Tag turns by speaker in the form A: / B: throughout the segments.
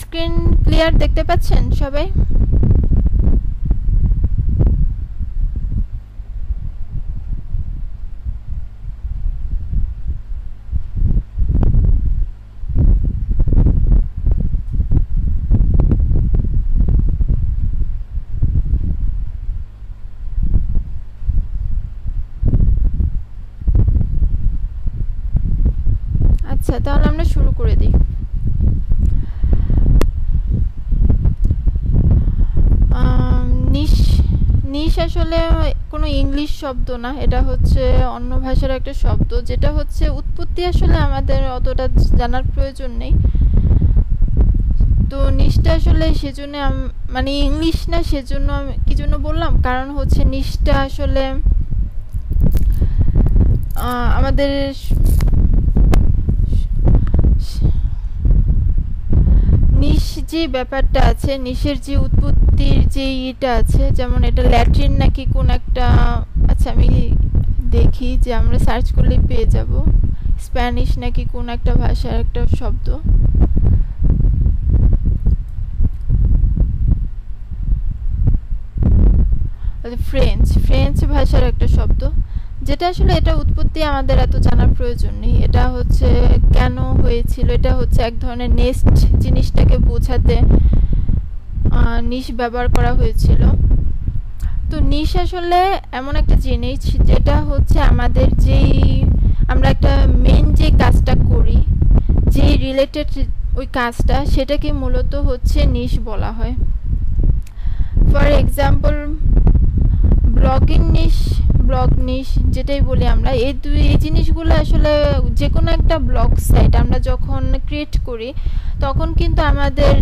A: Screen clear দেখতে পাচ্ছেন সবাই? আচ্ছা, তাহলে আমরা শুরু করে দিই। নিশ নিশ আসলে কোনো ইংলিশ শব্দ না, এটা হচ্ছে অন্য ভাষার একটা শব্দ, যেটা হচ্ছে উৎপত্তি আসলে আমাদের অতটা জানার প্রয়োজন নেই। তো নিশটা আসলে সেজন্য মানে ইংলিশ না, সেজন্য আমি কি জন্য বললাম, কারণ হচ্ছে নিশটা আসলে আমাদের নিশ যে ব্যাপারটা আছে, নিশের যে উৎপত্তির যে ইটা আছে, যেমন এটা ল্যাটিন নাকি কোন একটা, আচ্ছা আমি দেখি যে আমরা সার্চ করলে পেয়ে যাব, স্প্যানিশ নাকি কোন একটা ভাষার একটা শব্দ। ফ্রেঞ্চ ভাষার একটা শব্দ, যেটা আসলে এটা উৎপত্তি আমাদের এত জানার প্রয়োজন নেই। এটা হচ্ছে কেন হয়েছিল, এটা হচ্ছে এক ধরনের নেস্ট জিনিসটাকে বোঝাতে নিশ ব্যবহার করা হয়েছিল। তো নিশ আসলে এমন একটা জিনিস যেটা হচ্ছে আমাদের যেই আমরা একটা মেন যে কাজটা করি, যে রিলেটেড ওই কাজটা, সেটাকে মূলত হচ্ছে নিশ বলা হয়। ফর এক্সাম্পল ব্লগ নিশ যেটাই বলি আমরা, এই জিনিসগুলো আসলে যে কোনো একটা ব্লগ সাইট আমরা যখন ক্রিয়েট করি, তখন কিন্তু আমাদের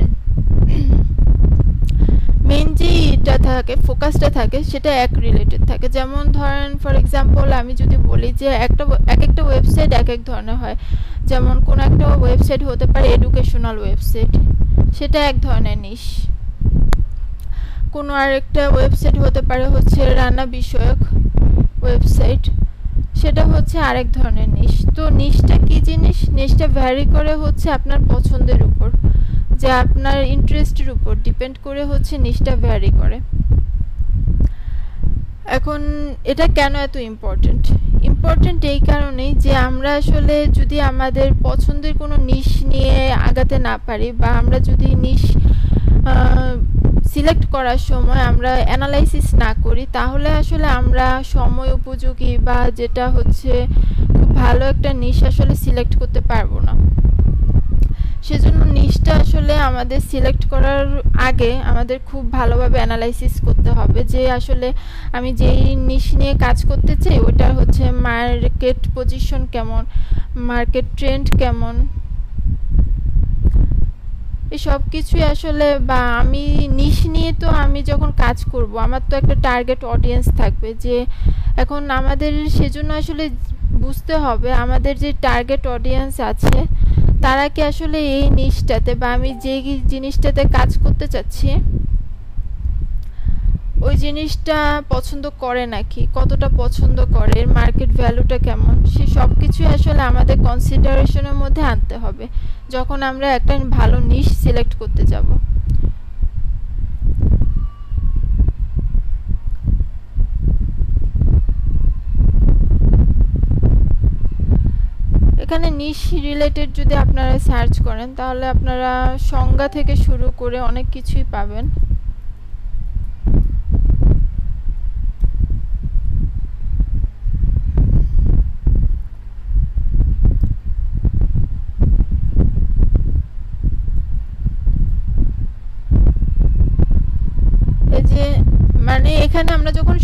A: মেন যে এটা থাকে, ফোকাসটা থাকে, সেটা এক রিলেটেড থাকে। যেমন ধরেন ফর এক্সাম্পল আমি যদি বলি যে এক একটা ওয়েবসাইট এক এক ধরনের হয়, যেমন কোন একটা ওয়েবসাইট হতে পারে এডুকেশনাল ওয়েবসাইট, সেটা এক ধরনের নিশ। কোনো আরেকটা ওয়েবসাইট হতে পারে হচ্ছে রান্না বিষয়ক ওয়েবসাইট, সেটা হচ্ছে আরেক ধরনের নিশ। তো নিশটা কি জিনিস, নিশটা ভ্যারি করে হচ্ছে আপনার পছন্দের উপর, যে আপনার ইন্টারেস্টের উপর ডিপেন্ড করে হচ্ছে নিশটা ভ্যারি করে। এখন এটা কেন এত ইম্পর্টেন্ট এই কারণেই যে আমরা আসলে যদি আমাদের পছন্দের কোনো নিশ নিয়ে আগাতে না পারি, বা আমরা যদি নিশ সিলেক্ট করার সময় আমরা অ্যানালাইসিস না করি, তাহলে আসলে আমরা সময় উপযোগী বা যেটা হচ্ছে খুব ভালো একটা নিশ আসলে সিলেক্ট করতে পারবো না। সেজন্য নিশটা আসলে আমাদের সিলেক্ট করার আগে আমাদের খুব ভালোভাবে অ্যানালাইসিস করতে হবে, যে আসলে আমি যেই নিশ নিয়ে কাজ করতে চাই ওটা হচ্ছে মার্কেট পজিশন কেমন, মার্কেট ট্রেন্ড কেমন, এই সব কিছুই আসলে, বা আমি নিশ নিয়ে তো আমি যখন কাজ করব আমার তো একটা টার্গেট অডিয়েন্স থাকবে, যে এখন আমাদের সেজন্য আসলে বুঝতে হবে আমাদের যে টার্গেট অডিয়েন্স আছে তারা কি আসলে এই নিশটাতে বা আমি যে জিনিসটাতে কাজ করতে চাচ্ছি ওই জিনিসটা পছন্দ করে নাকি, কতটা পছন্দ করে, মার্কেট ভ্যালুটা কেমন, সে সব কিছুই আসলে আমাদের কনসিডারেশনের মধ্যে আনতে হবে যখন আমরা একটা ভালো নিশ সিলেক্ট করতে যাব। এখানে নিশ রিলেটেড যদি আপনারা সার্চ করেন তাহলে আপনারা সংজ্ঞা থেকে শুরু করে অনেক কিছুই পাবেন। মানে এখানে আমরা যখন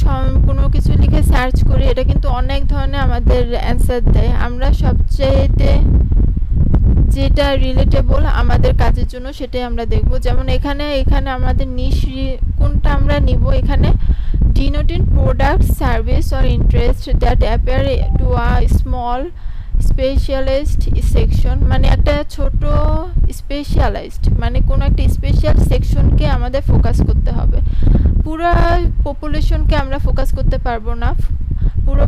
A: কোনো কিছু লিখে সার্চ করি এটা কিন্তু অনেক ধরনের আমাদের অ্যান্সার দেয়, আমরা সবচেয়ে যেটা রিলেটেবল আমাদের কাজের জন্য সেটাই আমরা দেখব। যেমন এখানে আমাদের নিশ কোনটা আমরা নিব, এখানে denoting product, service or interest that appear to a small specialized section, মানে একটা ছোট স্পেশালাইজড, মানে কোন একটা স্পেশাল সেকশনকে আমাদের ফোকাস করতে হবে, পুরো পপুলেশনকে আমরা ফোকাস করতে পারবো না, পুরো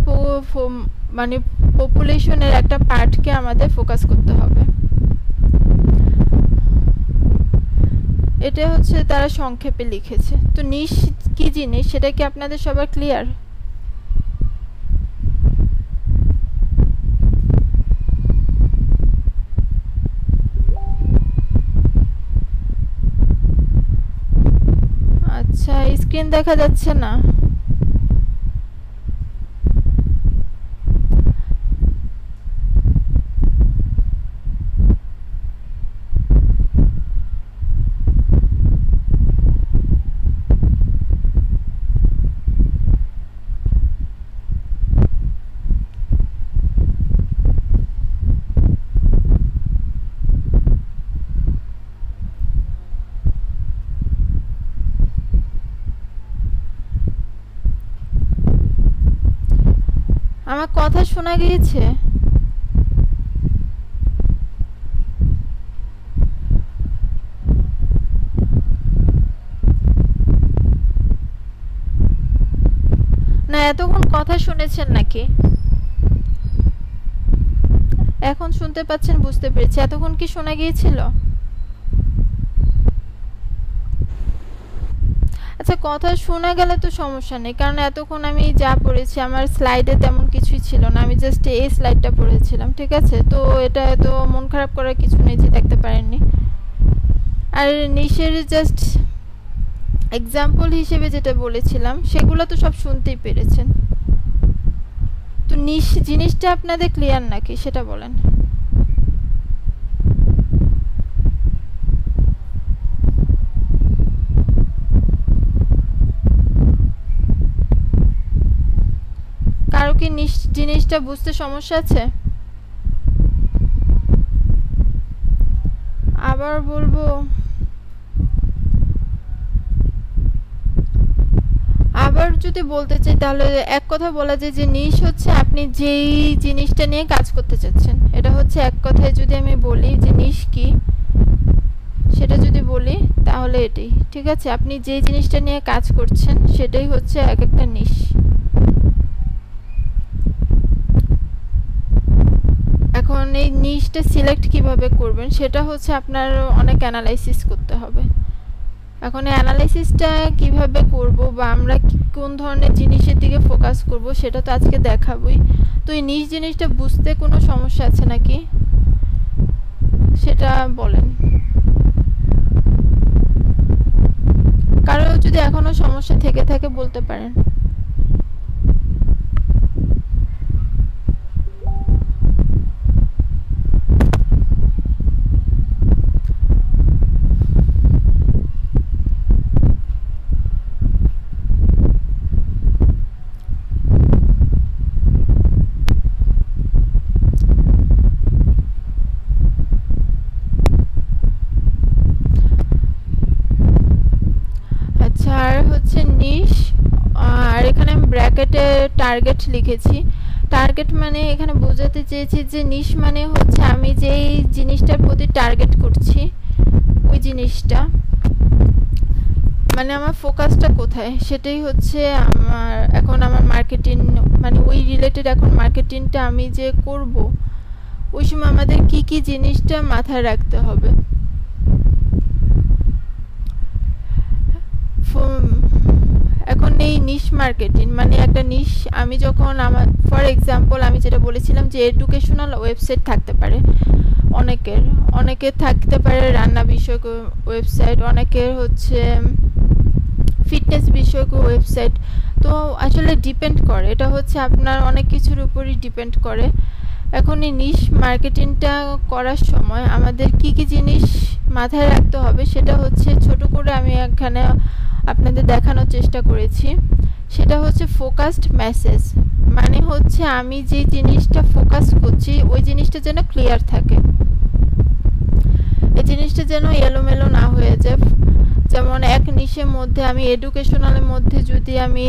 A: মানে পপুলেশনের একটা পার্টকে আমাদের ফোকাস করতে হবে। এটা হচ্ছে তারা সংক্ষেপে লিখেছে। তো নিশ কি জিনিস সেটা কি আপনাদের সবার ক্লিয়ার? আচ্ছা, স্ক্রিন দেখা যাচ্ছে না। আমার কথা শোনা গিয়েছে? না এতক্ষণ কথা শুনেছেন নাকি? এখন শুনতে পাচ্ছেন, বুঝতে পেরেছি। এতক্ষণ কি শোনা গিয়েছিল? আচ্ছা, কথা শোনা গেলে তো সমস্যা নেই, কারণ এতক্ষণ আমি যা পড়েছি আমার স্লাইডে তেমন কিছুই ছিল না, আমি জাস্ট এই স্লাইডটা পড়েছিলাম, ঠিক আছে? তো এটা তো মন খারাপ করার কিছু নেই যে দেখতে পারেননি। আর নিশের জাস্ট এক্সাম্পল হিসেবে যেটা বলেছিলাম সেগুলো তো সব শুনতেই পেরেছেন। তো নিশ জিনিসটা আপনাদের ক্লিয়ার নাকি সেটা বলেন। কারো কি নিশ জিনিসটা বুঝতে সমস্যা আছে? আবার বলবো, আবার যদি বলতে চাই তাহলে এক কথা বলা যায় যে নিশ হচ্ছে আপনি যেই জিনিসটা নিয়ে কাজ করতে চাচ্ছেন, এটা হচ্ছে এক কথায় যদি আমি বলি যে নিশ কি সেটা যদি বলি তাহলে এটাই, ঠিক আছে? আপনি যেই জিনিসটা নিয়ে কাজ করছেন সেটাই হচ্ছে এক একটা নিশ। এখন এই নিশটা সিলেক্ট কিভাবে করবেন সেটা হচ্ছে আপনার অনেক অ্যানালাইসিস করতে হবে। এখন এই অ্যানালাইসিসটা কিভাবে করব বা আমরা কোন ধরনের জিনিসের দিকে ফোকাস করব সেটা তো আজকে দেখাবই। তো এই নিশ জিনিসটা বুঝতে কোনো সমস্যা আছে নাকি সেটা বলেন। কারো যদি এখনো সমস্যা থেকে থাকে বলতে পারেন। আর হচ্ছে নিশ, আর এখানে আমি ব্র্যাকেটে টার্গেট লিখেছি। টার্গেট মানে এখানে বোঝাতে চেয়েছি যে নিশ মানে হচ্ছে আমি যেই জিনিসটার প্রতি টার্গেট করছি ওই জিনিসটা, মানে আমার ফোকাসটা কোথায় সেটাই হচ্ছে আমার এখন আমার মার্কেটিং, মানে ওই রিলেটেড এখন মার্কেটিংটা আমি যে করব ওই সময় আমাদের কি কি জিনিসটা মাথায় রাখতে হবে। এখন এই নিশ মার্কেটিং মানে একটা নিশ, আমি যখন আমার ফর এক্সাম্পল আমি যেটা বলেছিলাম যে এডুকেশনাল ওয়েবসাইট থাকতে পারে অনেকের থাকতে পারে রান্না বিষয়ক ওয়েবসাইট, অনেকের হচ্ছে ফিটনেস বিষয়ক ওয়েবসাইট। তো আসলে ডিপেন্ড করে, এটা হচ্ছে আপনার অনেক কিছুর উপরই ডিপেন্ড করে। এখন এই নিশ মার্কেটিংটা করার সময় আমাদের কি কি জিনিস মাথায় রাখতে হবে সেটা হচ্ছে ছোট করে আমি এখানে আপনাদের দেখানোর চেষ্টা করেছি। সেটা হচ্ছে ফোকাসড মেসেজ, মানে হচ্ছে আমি যে জিনিসটা ফোকাস করছি ওই জিনিসটা যেন ক্লিয়ার থাকে, এই জিনিসটা যেন এলোমেলো না হয়ে যায়। যেমন এক নিশের মধ্যে আমি এডুকেশনালের মধ্যে যদি আমি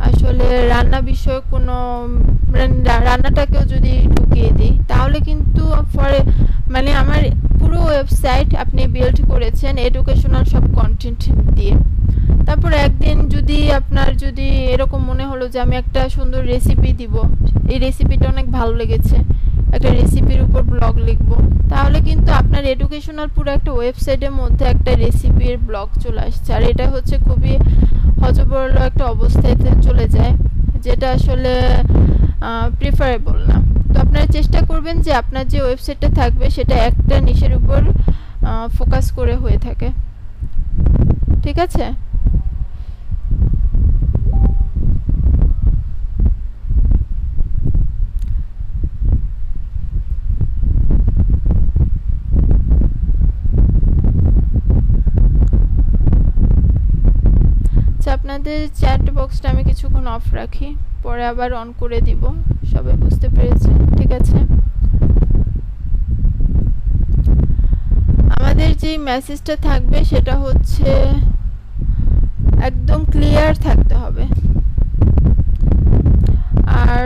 A: আসলে রান্না বিষয়ক কোনো রান্নাটাকেও যদি ঢুকিয়ে দিই তাহলে কিন্তু মানে আমার পুরো ওয়েবসাইট আপনি বিল্ড করেছেন এডুকেশনাল সব কন্টেন্ট দিয়ে। তারপর একদিন যদি আপনার যদি এরকম মনে হলো যে আমি একটা সুন্দর রেসিপি দিব, এই রেসিপিটা অনেক ভালো লেগেছে, একটা রেসিপির উপর ব্লগ লিখব, তাহলে কিন্তু আপনার এডুকেশনাল পুরো একটা ওয়েবসাইটের মধ্যে একটা রেসিপির ব্লগ চলে আসছে। আর এটা হচ্ছে খুবই হযবরল একটা অবস্থায় চলে যায়, যেটা আসলে প্রিফারেবল না। তো আপনারা চেষ্টা করবেন যে আপনার যে ওয়েবসাইটটা থাকবে সেটা একটা নিশের উপর ফোকাস করে হয়ে থাকে, ঠিক আছে? আপনাদের চ্যাট বক্সটা আমি কিছুক্ষণ অফ রাখি, পরে আবার অন করে দিব। সবাই বুঝতে পেরেছে? ঠিক আছে। আমাদের যে মেসেজটা থাকবে সেটা হচ্ছে একদম ক্লিয়ার থাকতে হবে। আর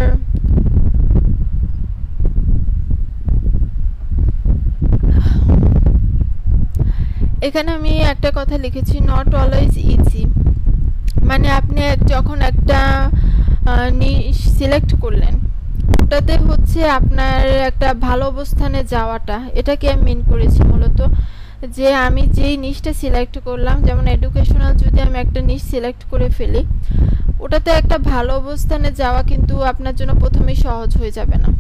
A: এখানে আমি একটা কথা লিখেছি, নট অলওয়েজ ইজি। মানে আপনি যখন একটা নিশ সিলেক্ট করলেন, ওটাতে হচ্ছে আপনার একটা ভালো অবস্থানে যাওয়াটা, এটাকে আমি মিন করেছি মূলত। যে আমি যেই নিশটা সিলেক্ট করলাম, যেমন এডুকেশনাল যদি আমি একটা নিশ সিলেক্ট করে ফেলি, ওটাতে একটা ভালো অবস্থানে যাওয়া কিন্তু আপনার জন্য প্রথমেই সহজ হয়ে যাবে না।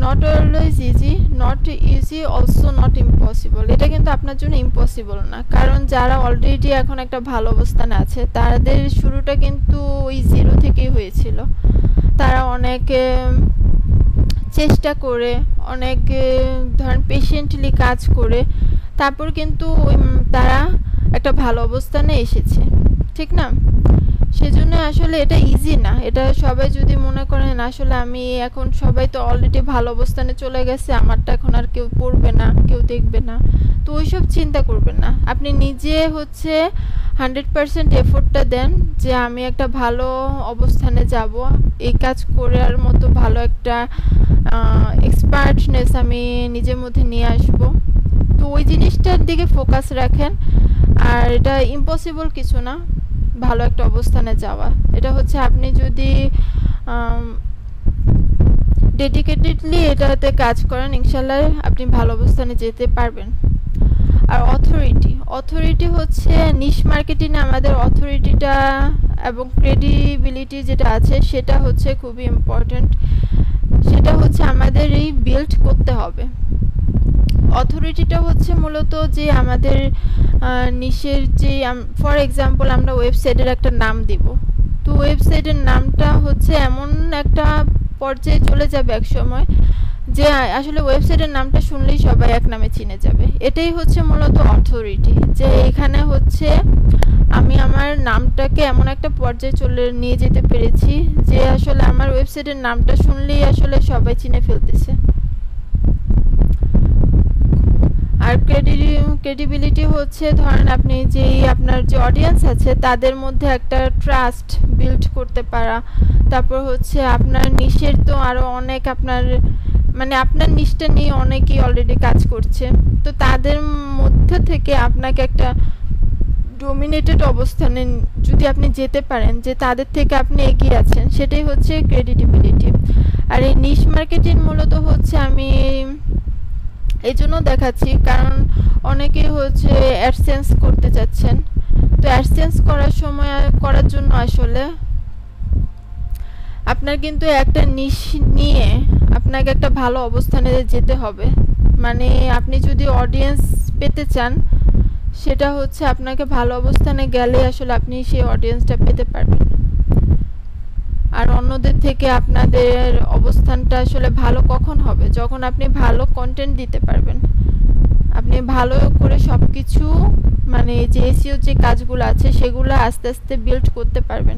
A: Not always easy, not easy also not impossible. এটা কিন্তু আপনার জন্য ইম্পসিবল না, কারণ যারা অলরেডি এখন একটা ভালো অবস্থানে আছে তাদের শুরুটা কিন্তু ওই জিরো থেকেই হয়েছিল। তারা অনেক চেষ্টা করে, অনেক ধরেন পেশেন্টলি কাজ করে তারপর কিন্তু তারা একটা ভালো অবস্থানে এসেছে, ঠিক না? সেজন্য আসলে এটা ইজি না। এটা সবাই যদি মনে করেন আসলে আমি এখন, সবাই তো অলরেডি ভালো অবস্থানে চলে গেছে, আমারটা এখন আর কেউ পড়বে না, কেউ দেখবে না, তো ওইসব চিন্তা করবেন না। আপনি নিজে হচ্ছে 100% এফোর্টটা দেন যে আমি একটা ভালো অবস্থানে যাব, এই কাজ করার মতো ভালো একটা এক্সপার্টনেস আমি নিজের মধ্যে নিয়ে আসব। তো ওই জিনিসটার দিকে ফোকাস রাখেন। আর এটা ইম্পসিবল কিছু না ভালো একটা অবস্থানে যাওয়া। এটা হচ্ছে আপনি যদি ডেডিকেটেডলি এটাতে কাজ করেন, ইনশাল্লাহ আপনি ভালো অবস্থানে যেতে পারবেন। আর অথরিটি হচ্ছে নিশ মার্কেটিংয়ে আমাদের অথরিটিটা এবং ক্রেডিবিলিটি যেটা আছে সেটা হচ্ছে খুবই ইম্পর্ট্যান্ট। সেটা হচ্ছে আমাদের এই বিল্ড করতে হবে। অথরিটিটা হচ্ছে মূলত যে আমাদের নিশের যে, ফর এক্সাম্পল আমরা ওয়েবসাইটের একটা নাম দিব, তো ওয়েবসাইটের নামটা হচ্ছে এমন একটা পর্যায়ে চলে যাবে এক সময় যে আসলে ওয়েবসাইটের নামটা শুনলেই সবাই এক নামে চিনে যাবে। এটাই হচ্ছে মূলত অথরিটি, যে এখানে হচ্ছে আমি আমার নামটাকে এমন একটা পর্যায়ে নিয়ে যেতে পেরেছি যে আসলে আমার ওয়েবসাইটের নামটা শুনলেই আসলে সবাই চিনে ফেলতেছে। আর ক্রেডিবিলিটি হচ্ছে ধরেন আপনি যেই আপনার যে অডিয়েন্স আছে তাদের মধ্যে একটা ট্রাস্ট বিল্ড করতে পারা। তারপর হচ্ছে আপনার নিশের তো আরো অনেক, আপনার মানে আপনার নিশটা নিয়ে অনেকেই অলরেডি কাজ করছে, তো তাদের মধ্যে থেকে আপনাকে একটা ডমিনেটেড অবস্থানে যদি আপনি যেতে পারেন, যে তাদের থেকে আপনি এগিয়ে আছেন, সেটাই হচ্ছে ক্রেডিবিলিটি। আর এই নিশ মার্কেটিং মূলত হচ্ছে আমি এই জন্য দেখাচ্ছি কারণ অনেকে হচ্ছে অ্যাডসেন্স করতে চাচ্ছেন। তো অ্যাডসেন্স করার জন্য আসলে আপনার কিন্তু একটা নিশ নিয়ে আপনাকে একটা ভালো অবস্থানে যেতে হবে। মানে আপনি যদি অডিয়েন্স পেতে চান, সেটা হচ্ছে আপনাকে ভালো অবস্থানে গেলে আসলে আপনি সেই অডিয়েন্সটা পেতে পারবেন। আর অন্যদের থেকে আপনাদের অবস্থানটা আসলে ভালো কখন হবে? যখন আপনি ভালো কন্টেন্ট দিতে পারবেন, আপনি ভালো করে সবকিছু, মানে যে এসইও যে কাজগুলো আছে সেগুলো আস্তে আস্তে বিল্ড করতে পারবেন,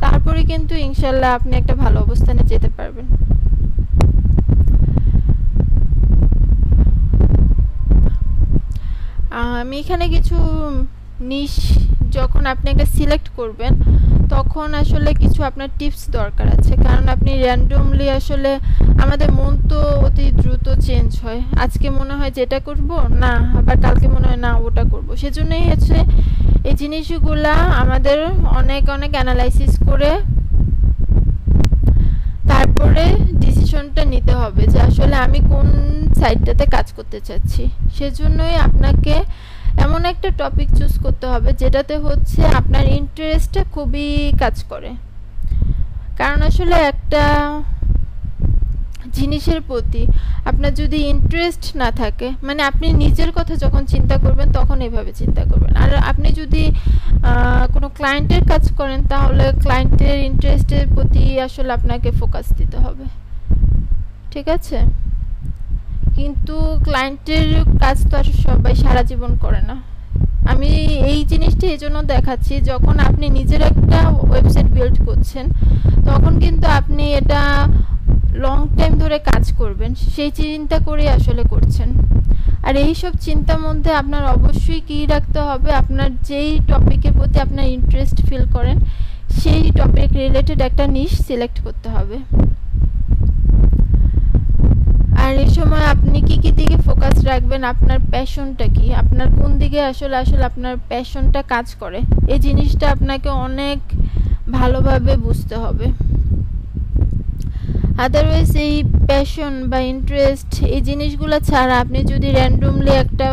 A: তারপরে কিন্তু ইনশাল্লাহ আপনি একটা ভালো অবস্থানে যেতে পারবেন। আমি এখানে কিছু নিশ, যখন আপনি একটা সিলেক্ট করবেন তখন আসলে কিছু আপনার টিপস দরকার আছে, কারণ আপনি র্যান্ডমলি আসলে, আমাদের মন তো অতি দ্রুত চেঞ্জ হয়, আজকে মনে হয় যেটা করব না, আবার কালকে মনে হয় না ওটা করব। সেজন্যই হচ্ছে এই জিনিসগুলা আমাদের অনেক অ্যানালাইসিস করে তারপরে তারপরে ডিসিশনটা নিতে হবে যে আসলে আমি কোন সাইডটাতে কাজ করতে চাচ্ছি। সেজন্যই আপনাকে এমন একটা টপিক চুজ করতে হবে যেটাতে হচ্ছে আপনার ইন্টারেস্টটা খুবই কাজ করে। কারণ আসলে একটা জিনিসের প্রতি আপনার যদি ইন্টারেস্ট না থাকে, মানে আপনি নিজের কথা যখন চিন্তা করবেন তখন এভাবে চিন্তা করবেন। আর আপনি যদি কোনো ক্লায়েন্টের কাজ করেন তাহলে ক্লায়েন্টের ইন্টারেস্টের প্রতি আসলে আপনাকে ফোকাস দিতে হবে, ঠিক আছে? কিন্তু ক্লায়েন্টের কাজ তো আর সবাই সারা জীবন করে না। আমি এই জিনিসটা এই জন্য দেখাচ্ছি, যখন আপনি নিজের একটা ওয়েবসাইট বিল্ড করছেন তখন কিন্তু আপনি এটা লং টাইম ধরে কাজ করবেন সেই চিন্তা করে আসলে করছেন। আর এই সব চিন্তার মধ্যে আপনার অবশ্যই কি রাখতে হবে, আপনার যেই টপিকের প্রতি আপনার ইন্টারেস্ট ফিল করেন সেই টপিক রিলেটেড একটা নিশ সিলেক্ট করতে হবে। আর এই সময় আপনি কি কি দিকে ফোকাস রাখবেন, আপনার প্যাশনটা কি, আপনার কোন দিকে আসলে আপনার প্যাশনটা কাজ করে, এই জিনিসটা আপনাকে অনেক ভালোভাবে বুঝতে হবে। আদারওয়াইজ এই প্যাশন বা ইন্টারেস্ট এই জিনিসগুলো ছাড়া আপনি যদি র্যান্ডমলি একটা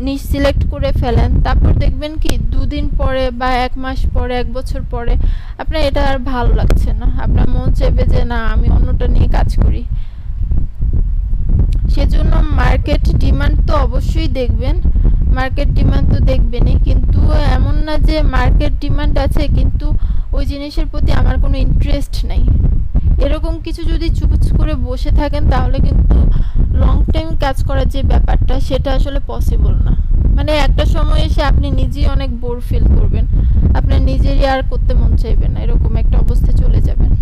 A: নিশ সিলেক্ট করে ফেলেন, তারপর দেখবেন কি 2 দিন পরে বা 1 মাস পরে 1 বছর পরে আপনার এটা আর ভালো লাগছে না, আপনার মন চাইবে যে না আমি অন্যটা নিয়ে কাজ করি। সেজন্য মার্কেট ডিমান্ড তো অবশ্যই দেখবেন, মার্কেট ডিমান্ড তো দেখবেনই, কিন্তু এমন না যে মার্কেট ডিমান্ড আছে কিন্তু ওই জিনিসের প্রতি আমার কোনো ইন্টারেস্ট নাই, এরকম কিছু যদি চুপ করে বসে থাকেন তাহলে কিন্তু লং টাইম কাজ করার যে ব্যাপারটা সেটা আসলে পসিবল না। মানে একটা সময় এসে আপনি নিজেই অনেক বোর ফিল করবেন, আপনার নিজেরই আর করতে মন চাইবে না, এরকম একটা অবস্থায় চলে যাবেন।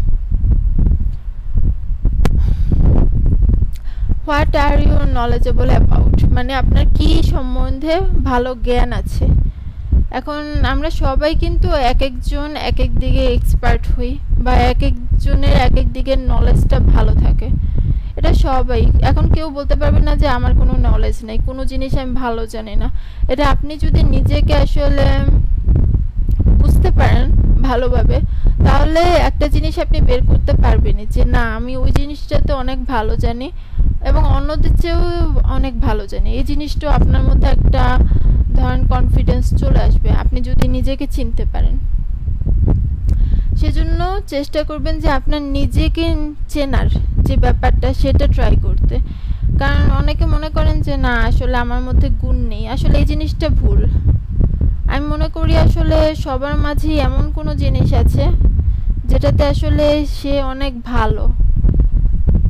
A: What are you knowledgeable about, মানে আপনার কি সম্বন্ধে ভালো জ্ঞান আছে। এখন আমরা সবাই কিন্তু এক একজন এক এক দিকে এক্সপার্ট হই বা এক একজনের এক এক দিকের নলেজটা ভালো থাকে, এটা সবাই। এখন কেউ বলতে পারবে না যে আমার কোনো নলেজ নেই, কোনো জিনিস আমি ভালো জানি না। এটা আপনি যদি নিজেকে আসলে বুঝতে পারেন ভালোভাবে তাহলে একটা জিনিস আপনি বের করতে পারবেনই যে না আমি ওই জিনিসটাতে অনেক ভালো জানি এবং অন্যদের চেয়েও অনেক ভালো জানি। এই জিনিসটা আপনার মধ্যে একটা ধরেন কনফিডেন্স চলে আসবে আপনি যদি নিজেকে চিনতে পারেন। সেজন্য চেষ্টা করবেন যে আপনার নিজেকে চেনার যে ব্যাপারটা সেটা ট্রাই করতে। কারণ অনেকে মনে করেন যে না আসলে আমার মধ্যে গুণ নেই, আসলে এই জিনিসটা ভুল। আমি মনে করি আসলে সবার মাঝেই এমন কোনো জিনিস আছে যেটাতে আসলে সে অনেক ভালো,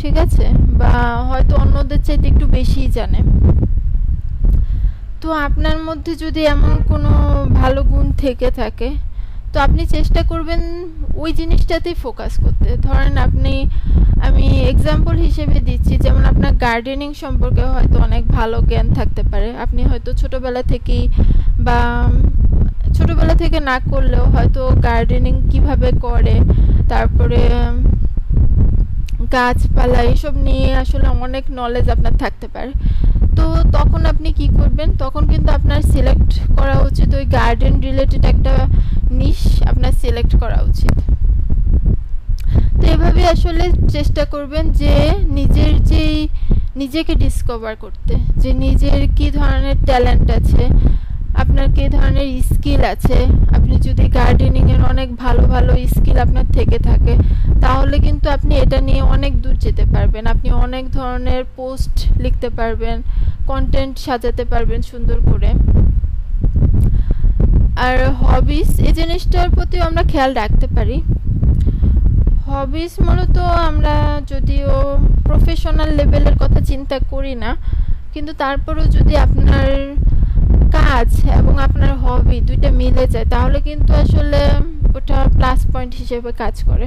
A: ঠিক আছে, বা হয়তো অন্যদের চাইতে একটু বেশিই জানে। তো আপনার মধ্যে যদি এমন কোনো ভালো গুণ থেকে থাকে তো আপনি চেষ্টা করবেন ওই জিনিসটাতেই ফোকাস করতে। ধরেন আমি এক্সাম্পল হিসেবে দিচ্ছি, যেমন আপনার গার্ডেনিং সম্পর্কে হয়তো অনেক ভালো জ্ঞান থাকতে পারে, আপনি হয়তো ছোটবেলা থেকে না করলেও হয়তো গার্ডেনিং কিভাবে করে, তারপরে গাছপালা এসব নিয়ে আসলে অনেক নলেজ আপনার থাকতে পারে। তো তখন আপনি কি করবেন, তখন কিন্তু আপনার সিলেক্ট করা উচিত ওই গার্ডেন রিলেটেড একটা নিশ আপনার সিলেক্ট করা উচিত। তো এভাবে আসলে চেষ্টা করবেন যে নিজেকে ডিসকভার করতে, যে নিজের কি ধরনের ট্যালেন্ট আছে, আপনার কি ধরনের স্কিল আছে। আপনি যদি গার্ডেনিং এর অনেক ভালো ভালো স্কিল আপনার থেকে থাকে তাহলে কিন্তু আপনি এটা নিয়ে অনেক দূর যেতে পারবেন, আপনি অনেক ধরনের পোস্ট লিখতে পারবেন, কন্টেন্ট সাজাতে পারবেন সুন্দর করে। আর হবিস এই জিনিসটার প্রতিও আমরা খেয়াল রাখতে পারি। হবিস মূলত আমরা যদিও প্রফেশনাল লেভেলের কথা চিন্তা করি না, কিন্তু তারপরেও যদি আপনার কাজ এবং আপনার হবি দুইটা মিলে যায় তাহলে কিন্তু আসলে ওটা প্লাস পয়েন্ট হিসেবে কাজ করে।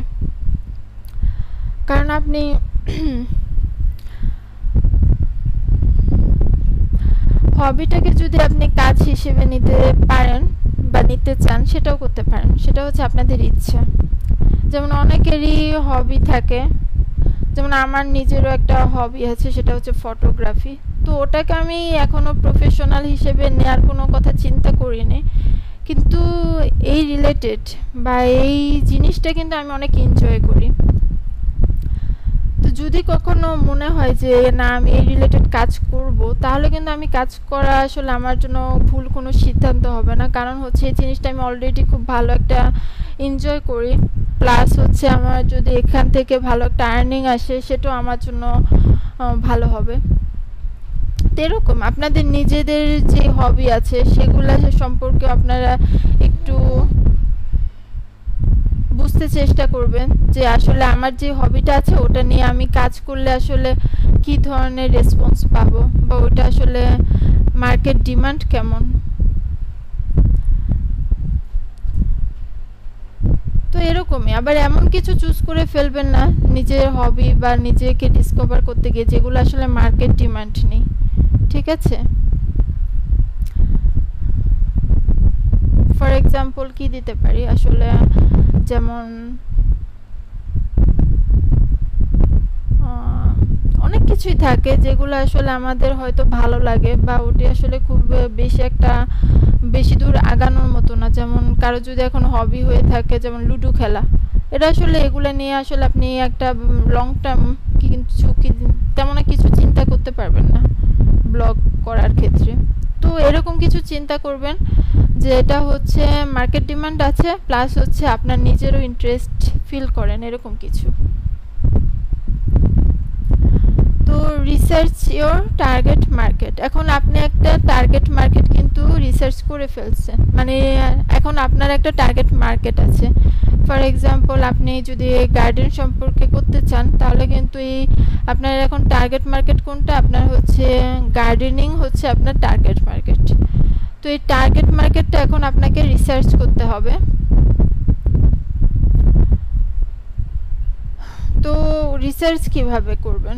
A: কারণ আপনি হবিটাকে যদি আপনি কাজ হিসেবে নিতে পারেন বা নিতে চান সেটাও করতে পারেন, সেটা হচ্ছে আপনাদের ইচ্ছা। যেমন অনেকেরই হবি থাকে, যেমন আমার নিজেরও একটা হবি আছে সেটা হচ্ছে ফটোগ্রাফি। তো ওটাকে আমি এখনো প্রফেশনাল হিসেবে নেওয়ার কোনো কথা চিন্তা করিনি, কিন্তু এই রিলেটেড বা এই জিনিসটা কিন্তু আমি অনেক এনজয় করি। তো যদি কখনো মনে হয় যে না আমি এই রিলেটেড কাজ করব, তাহলে কিন্তু আমি কাজ করা আসলে আমার জন্য ভুল কোনো সিদ্ধান্ত হবে না, কারণ হচ্ছে এই জিনিসটা আমি অলরেডি খুব ভালো একটা এনজয় করি, প্লাস হচ্ছে আমার যদি এখান থেকে ভালো একটা আর্নিং আসে সেটাও আমার জন্য ভালো হবে। তো এরকম আপনাদের নিজেদের যে হবি আছে সেগুলা সম্পর্কে আপনারা একটু বুঝতে চেষ্টা করবেন যে আসলে আমার যে হবিটা আছে ওটা নিয়ে আমি কাজ করলে আসলে কি ধরনের রেসপন্স পাবো, বা ওটা আসলে মার্কেট ডিমান্ড কেমন। তো এরকমই আবার এমন কিছু চুজ করে ফেলবেন না নিজের হবি বা নিজেকে ডিসকভার করতে গিয়ে যেগুলো আসলে মার্কেট ডিমান্ড নেই, ঠিক আছে? ফর এক্সাম্পল কি দিতে পারি, আসলে যেমন অনেক কিছুই থাকে যেগুলো আসলে আমাদের হয়তো ভালো লাগে বা ওটি আসলে খুব বেশি দূর আগানোর মতো না। যেমন কারো যদি এখন হবি হয়ে থাকে যেমন লুডো খেলা, এটা আসলে এগুলো নিয়ে আসলে আপনি একটা লং টার্ম তেমন কিছু চিন্তা করতে পারবেন না ব্লগ করার ক্ষেত্রে। তো এরকম কিছু চিন্তা করবেন যে এটা হচ্ছে মার্কেট ডিমান্ড আছে, প্লাস হচ্ছে আপনার নিজেরও ইন্টারেস্ট ফিল করেন, এরকম কিছু। তো রিসার্চ ইওর টার্গেট মার্কেট। এখন আপনি একটা টার্গেট মার্কেট কিন্তু রিসার্চ করে ফেলছেন, মানে এখন আপনার একটা টার্গেট মার্কেট আছে। ফর এক্সাম্পল আপনি যদি গার্ডেন সম্পর্কে করতে চান তাহলে কিন্তু আপনার এখন টার্গেট মার্কেট কোনটা, আপনার হচ্ছে গার্ডেনিং হচ্ছে আপনার টার্গেট মার্কেট। তো এই টার্গেট মার্কেটটা এখন আপনাকে রিসার্চ করতে হবে। তো রিসার্চ কিভাবে করবেন?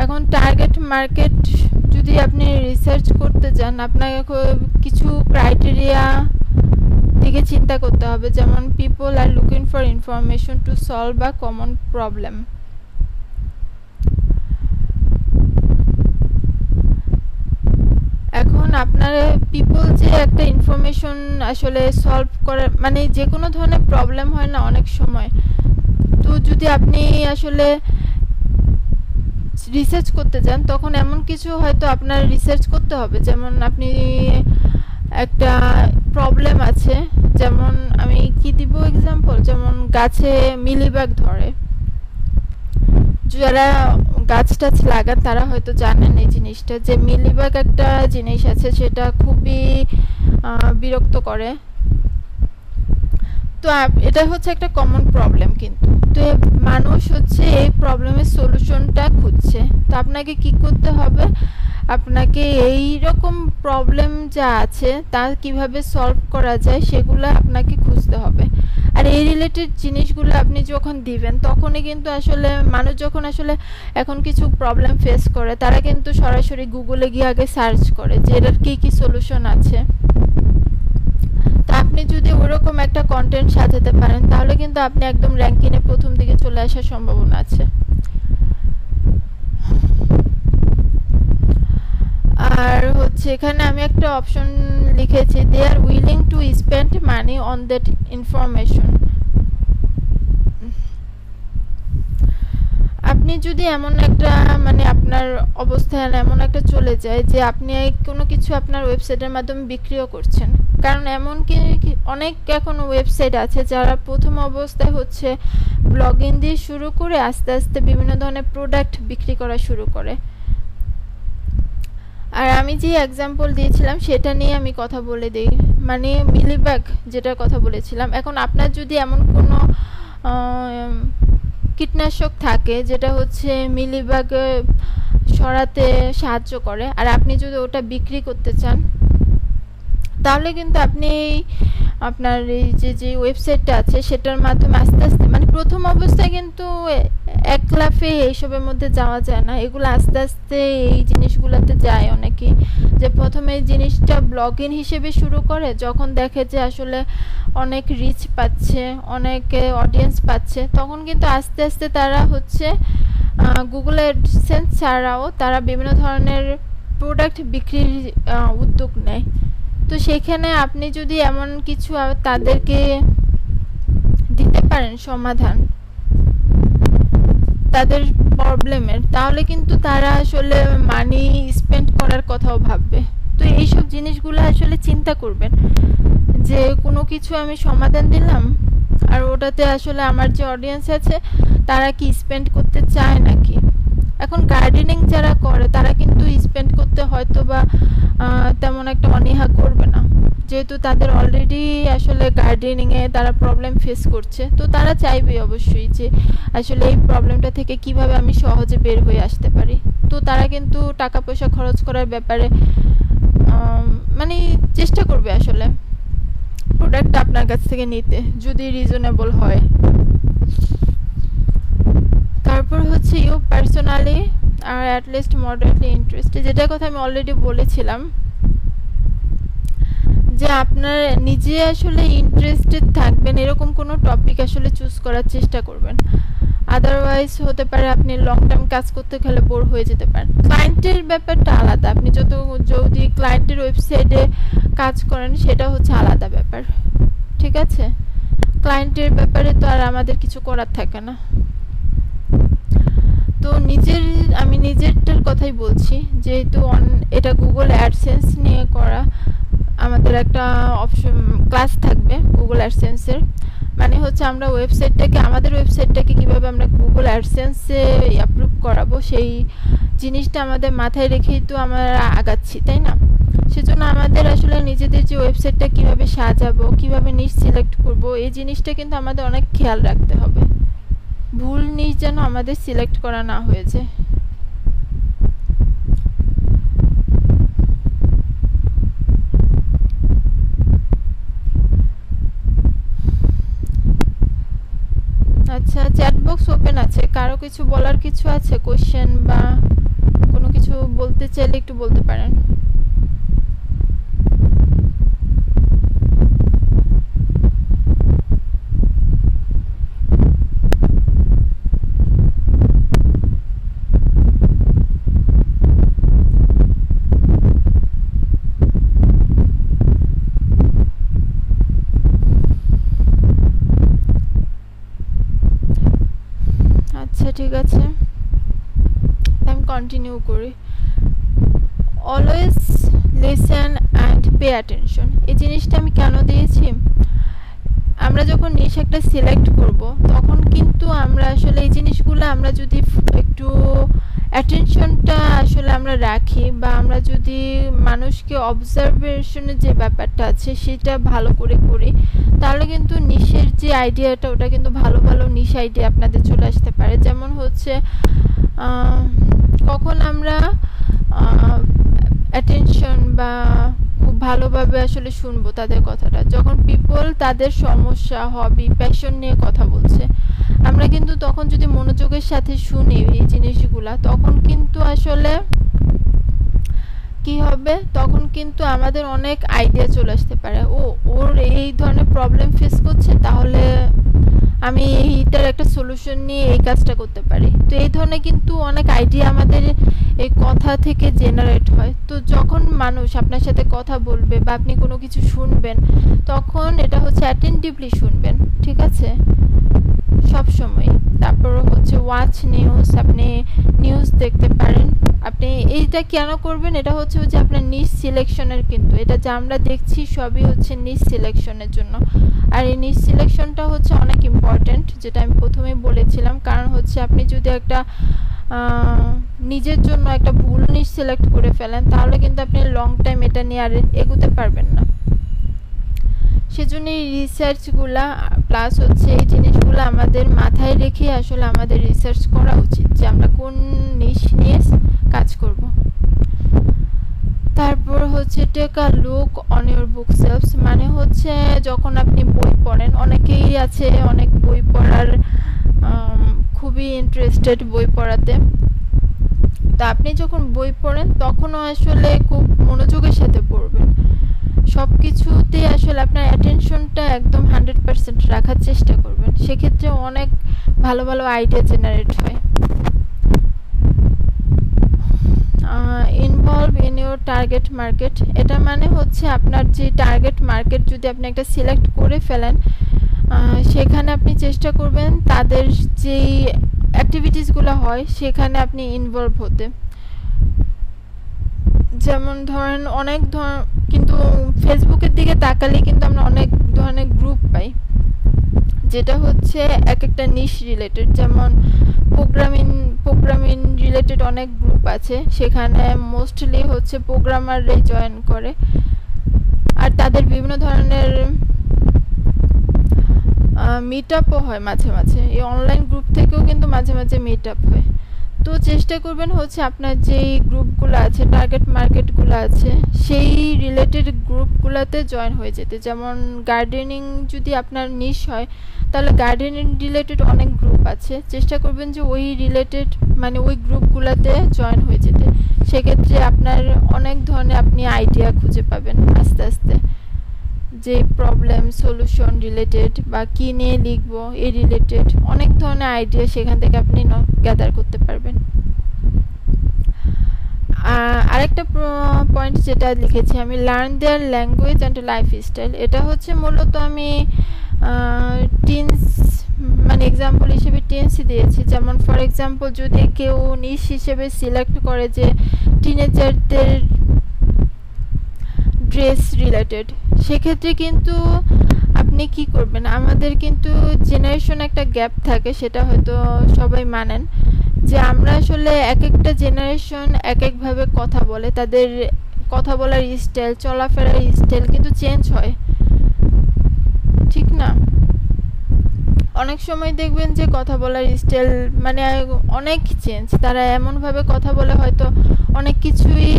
A: এখন টার্গেট মার্কেট যদি আপনি রিসার্চ করতে চান আপনাকে কিছু ক্রাইটেরিয়া দিকে চিন্তা করতে হবে, যেমন people are looking for information to solve a common problem. এখন আপনার পিপল যে একটা ইনফরমেশন আসলে সলভ করে, মানে যে কোনো ধরনের প্রবলেম হয় না অনেক সময়, তো যদি আপনি আসলে রিসার্চ করতে চান তখন এমন কিছু হয়তো আপনার রিসার্চ করতে হবে। যেমন আপনি একটা প্রবলেম আছে, যেমন আমি কি দিব এক্সাম্পল, যেমন গাছে মিলিবাগ ধরে, যারা গাছ টাছ লাগান তারা হয়তো জানেন এই জিনিসটা, যে মিলিবাগ একটা জিনিস আছে সেটা খুবই বিরক্ত করে। তো এটা হচ্ছে একটা কমন প্রবলেম, কিন্তু তো মানুষ হচ্ছে এই প্রবলেমের সলিউশনটা খুঁজছে। তো আপনাকে কি করতে হবে, আপনাকে এই রকম প্রবলেম যা আছে তা কিভাবে সলভ করা যায় সেগুলো আপনাকে খুঁজতে হবে। আর এই রিলেটেড জিনিসগুলো আপনি যখন দিবেন তখনই কিন্তু আসলে মানুষ যখন আসলে এখন কিছু প্রবলেম ফেস করে তারা কিন্তু সরাসরি গুগলে গিয়ে আগে সার্চ করে যে এটার কি সলিউশন আছে। তা আপনি যদি ওরকম একটা কন্টেন্ট সাজাতে পারেন তাহলে কিন্তু আপনি একদম র্যাঙ্কিংয়ে প্রথম দিকে চলে আসার সম্ভাবনা আছে। আর হচ্ছে এখানে আমি একটা অপশন লিখেছি, they are willing to spend money on that information. আপনি যদি এমন একটা মানে আপনার অবস্থান এমন একটা চলে যায় যে আপনি কোনো কিছু আপনার ওয়েবসাইটের মাধ্যমে বিক্রিও করছেন, কারণ এমন কি অনেক এখন ওয়েবসাইট আছে যারা প্রথম অবস্থায় হচ্ছে ব্লগিং দিয়ে শুরু করে আস্তে আস্তে বিভিন্ন ধরনের প্রোডাক্ট বিক্রি করা শুরু করে। আর আমি যে এক্সাম্পল দিয়েছিলাম সেটা নিয়ে আমি কথা বলে দিই, মানে মিলিবাগ যেটার কথা বলেছিলাম। এখন আপনার যদি এমন কোনো কীটনাশক থাকে যেটা হচ্ছে মিলিবাগ সরাতে সাহায্য করে আর আপনি যদি ওটা বিক্রি করতে চান তাহলে কিন্তু আপনি আপনার এই যে ওয়েবসাইটটা আছে সেটার মাধ্যমে আস্তে আস্তে, মানে প্রথম অবস্থায় কিন্তু এক লাফে এইসবের মধ্যে যাওয়া যায় না, এগুলো আস্তে আস্তে এই জিনিসগুলো জিনিসগুলোতে যায় অনেকেই, যে প্রথমে জিনিসটা ব্লগিং হিসেবে শুরু করে, যখন দেখে যে আসলে অনেক রিচ পাচ্ছে, অনেক অডিয়েন্স পাচ্ছে, তখন কিন্তু আস্তে আস্তে তারা হচ্ছে গুগল অ্যাডসেন্স ছাড়াও তারা বিভিন্ন ধরনের প্রোডাক্ট বিক্রির উদ্যোগ নেয়। তো সেখানে আপনি যদি এমন কিছু তাদেরকে দিতে পারেন সমাধান তাদের প্রবলেমের, তাহলে কিন্তু তারা আসলে মানি স্পেন্ড করার কথাও ভাববে। তো এইসব জিনিসগুলো আসলে চিন্তা করবেন, যে কোনো কিছু আমি সমাধান দিলাম আর ওটাতে আসলে আমার যে অডিয়েন্স আছে তারা কি স্পেন্ড করতে চায় নাকি। এখন গার্ডেনিং যারা করে তারা কিন্তু স্পেন্ড করতে হয়তো বা তেমন একটা অনীহা করবে না, যেহেতু তাদের অলরেডি আসলে গার্ডেনিংয়ে তারা প্রবলেম ফেস করছে। তো তারা চাইবে অবশ্যই যে আসলে এই প্রবলেমটা থেকে কিভাবে আমি সহজে বের হয়ে আসতে পারি। তো তারা কিন্তু টাকা পয়সা খরচ করার ব্যাপারে মানে চেষ্টা করবে আসলে প্রোডাক্ট আপনার কাছ থেকে নিতে, যদি রিজনেবল হয়। তারপর হচ্ছে you personally are at least moderately interested, যেটার কথা আমি অলরেডি বলেছিলাম, যে আপনার নিজে আসলে ইন্টারেস্টেড থাকবেন এরকম কোনো টপিক আসলে চুজ করার চেষ্টা করবেন। আদারওয়াইজ হতে পারে আপনি লং টার্ম কাজ করতে গেলে বোর হয়ে যেতে পারেন। ক্লায়েন্টের ব্যাপারটা আলাদা, আপনি যদি ক্লায়েন্টের ওয়েবসাইটে কাজ করেন সেটা হচ্ছে আলাদা ব্যাপার, ঠিক আছে। ক্লায়েন্টের ব্যাপারে তো আর আমাদের কিছু করার থাকে না। তো আমি নিজেরটার কথাই বলছি, যেহেতু এটা গুগল অ্যাডসেন্স নিয়ে করা, আমাদের একটা অপশন ক্লাস থাকবে গুগল অ্যাডসেন্সের, মানে হচ্ছে আমরা আমাদের ওয়েবসাইটটাকে কিভাবে আমরা গুগল অ্যাডসেন্সে অ্যাপ্রুভ করাবো সেই জিনিসটা আমাদের মাথায় রেখেই তো আমরা আগাচ্ছি, তাই না। সেজন্য আমাদের আসলে নিজেদের যে ওয়েবসাইটটা কিভাবে সাজাবো, কিভাবে নিশ সিলেক্ট করব, এই জিনিসটা কিন্তু আমাদের অনেক খেয়াল রাখতে হবে, ভুল নিশ যেন আমাদের সিলেক্ট করা না হয়ে যায়। আচ্ছা, চ্যাট বক্স ওপেন আছে, কারো কিছু বলার কিছু আছে, কোশ্চেন বা কোনো কিছু বলতে চাইলে একটু বলতে পারেন। আচ্ছা ঠিক আছে, আমি কন্টিনিউ করি। Always listen and pay attention, এই জিনিসটা আমি কেন দিয়েছি, আমরা যখন নিশ একটা সিলেক্ট করব তখন কিন্তু আমরা আসলে এই জিনিসগুলো আমরা যদি একটু অ্যাটেনশনটা আসলে আমরা রাখি, বা আমরা যদি মানুষকে অবজারভেশনের যে ব্যাপারটা আছে সেটা ভালো করে করি, তাহলে কিন্তু নিশের যে আইডিয়াটা ওটা কিন্তু ভালো ভালো নিশ আইডিয়া আপনাদের চলে আসতে পারে। যেমন হচ্ছে কখন আমরা অ্যাটেনশন বা খুব ভালোভাবে আসলে শুনবো তাদের কথাটা, যখন পিপল তাদের সমস্যা, হবি, প্যাশন নিয়ে কথা বলছে, আমরা কিন্তু তখন যদি মনোযোগের সাথে শুনি এই জিনিসগুলা, তখন কিন্তু আসলে কি হবে, তখন কিন্তু আমাদের অনেক আইডিয়া চলে আসতে পারে। ওর এই ধরনের প্রবলেম ফেস করছে, তাহলে আমি এইটার একটা সলিউশন নিয়ে এই কাজটা করতে পারি। তো এই ধরনের কিন্তু অনেক আইডিয়া আমাদের এই কথা থেকে জেনারেট হয়। তো যখন মানুষ আপনার সাথে কথা বলবে বা আপনি কোনো কিছু শুনবেন, তখন এটা হচ্ছে অ্যাটেন্টিভলি শুনবেন, ঠিক আছে, সব সময়। তারপর হচ্ছে ওয়াচ নিউজ, আপনি নিউজ দেখতে পারেন। আপনি এইটা কেন করবেন, এটা হচ্ছে যে আপনার নিশ সিলেকশনের, কিন্তু এটা যা আমরা দেখছি সবই হচ্ছে নিশ সিলেকশনের জন্য। আর এই নিশ সিলেকশনটা হচ্ছে অনেক ইম্পর্টেন্ট, যেটা আমি প্রথমেই বলেছিলাম। কারণ হচ্ছে আপনি যদি একটা নিজের জন্য একটা ভুল নিশ সিলেক্ট করে ফেলেন, তাহলে কিন্তু আপনি লং টাইম এটা নিয়ে আর এগোতে পারবেন না। সেজন্য এই রিসার্চগুলা প্লাস হচ্ছে এই জিনিসগুলো আমাদের মাথায় রেখে আসলে আমাদের রিসার্চ করা উচিত, যে আমরা কোন নিশ নিয়ে কাজ করব। তারপর হচ্ছে take a look on your bookshelves, মানে হচ্ছে যখন আপনি বই পড়েন, অনেকেই আছে অনেক বই পড়ার খুবই ইন্টারেস্টেড বই পড়াতে। তো আপনি যখন বই পড়েন তখনও আসলে খুব মনোযোগের সাথে পড়বেন, সবকিছুতে আসলে আপনার অ্যাটেনশনটা একদম 100% রাখার চেষ্টা করবেন, সেক্ষেত্রে অনেক ভালো ভালো আইডিয়া জেনারেট হয়। Involve in your target market, এটা মানে হচ্ছে আপনার যে টার্গেট মার্কেট যদি আপনি একটা সিলেক্ট করে ফেলেন, সেখানে আপনি চেষ্টা করবেন তাদের যেই অ্যাক্টিভিটিসগুলো হয় সেখানে আপনি ইনভলভ হতে। যেমন ধরেন কিন্তু ফেসবুকের দিকে তাকালে কিন্তু আমরা অনেক ধরনের গ্রুপ পাই, যেটা হচ্ছে এক একটা নিশ রিলেটেড, যেমন প্রোগ্রামিং রিলেটেড অনেক গ্রুপ আছে, সেখানে মোস্টলি হচ্ছে প্রোগ্রামাররাই জয়েন করে, আর তাদের বিভিন্ন ধরনের মিট আপও হয় মাঝে মাঝে, এই অনলাইন গ্রুপ থেকেও কিন্তু মাঝে মাঝে মিট আপ হয়। তো চেষ্টা করবেন হচ্ছে আপনার যেই গ্রুপগুলো আছে, টার্গেট মার্কেটগুলো আছে, সেই রিলেটেড গ্রুপগুলোতে জয়েন হয়ে যেতে। যেমন গার্ডেনিং যদি আপনার নিশ হয়, তাহলে গার্ডেনিং রিলেটেড অনেক গ্রুপ আছে, চেষ্টা করবেন যে ওই রিলেটেড মানে ওই গ্রুপগুলোতে জয়েন হয়ে যেতে। সেক্ষেত্রে আপনার অনেক ধরনের আপনি আইডিয়া খুঁজে পাবেন আস্তে আস্তে, যে প্রবলেম সলিউশন রিলেটেড বা কী নিয়ে লিখবো এই রিলেটেড অনেক ধরনের আইডিয়া সেখান থেকে আপনি গ্যাদার করতে পারবেন। আরেকটা পয়েন্ট যেটা লিখেছি আমি, learn their language and lifestyle, এটা হচ্ছে মূলত আমি টিনস মানে এক্সাম্পল হিসেবে টিএনসি দিয়েছি। যেমন ফর এক্সাম্পল যদি কেউ নিশ হিসেবে সিলেক্ট করে যে টিনেজারদের ড্রেস রিলেটেড, সেক্ষেত্রে কিন্তু আপনি কি করবেন, আমাদের কিন্তু জেনারেশন একটা গ্যাপ থাকে, সেটা হয়তো সবাই মানেন, যে আমরা আসলে এক একটা জেনারেশন এক একভাবে কথা বলে, তাদের কথা বলার স্টাইল চলাফেরার স্টাইল কিন্তু চেঞ্জ হয়, ঠিক না? অনেক সময় দেখবেন যে কথা বলার স্টাইল মানে অনেক চেঞ্জ, তারা এমনভাবে কথা বলে হয়তো অনেক কিছুই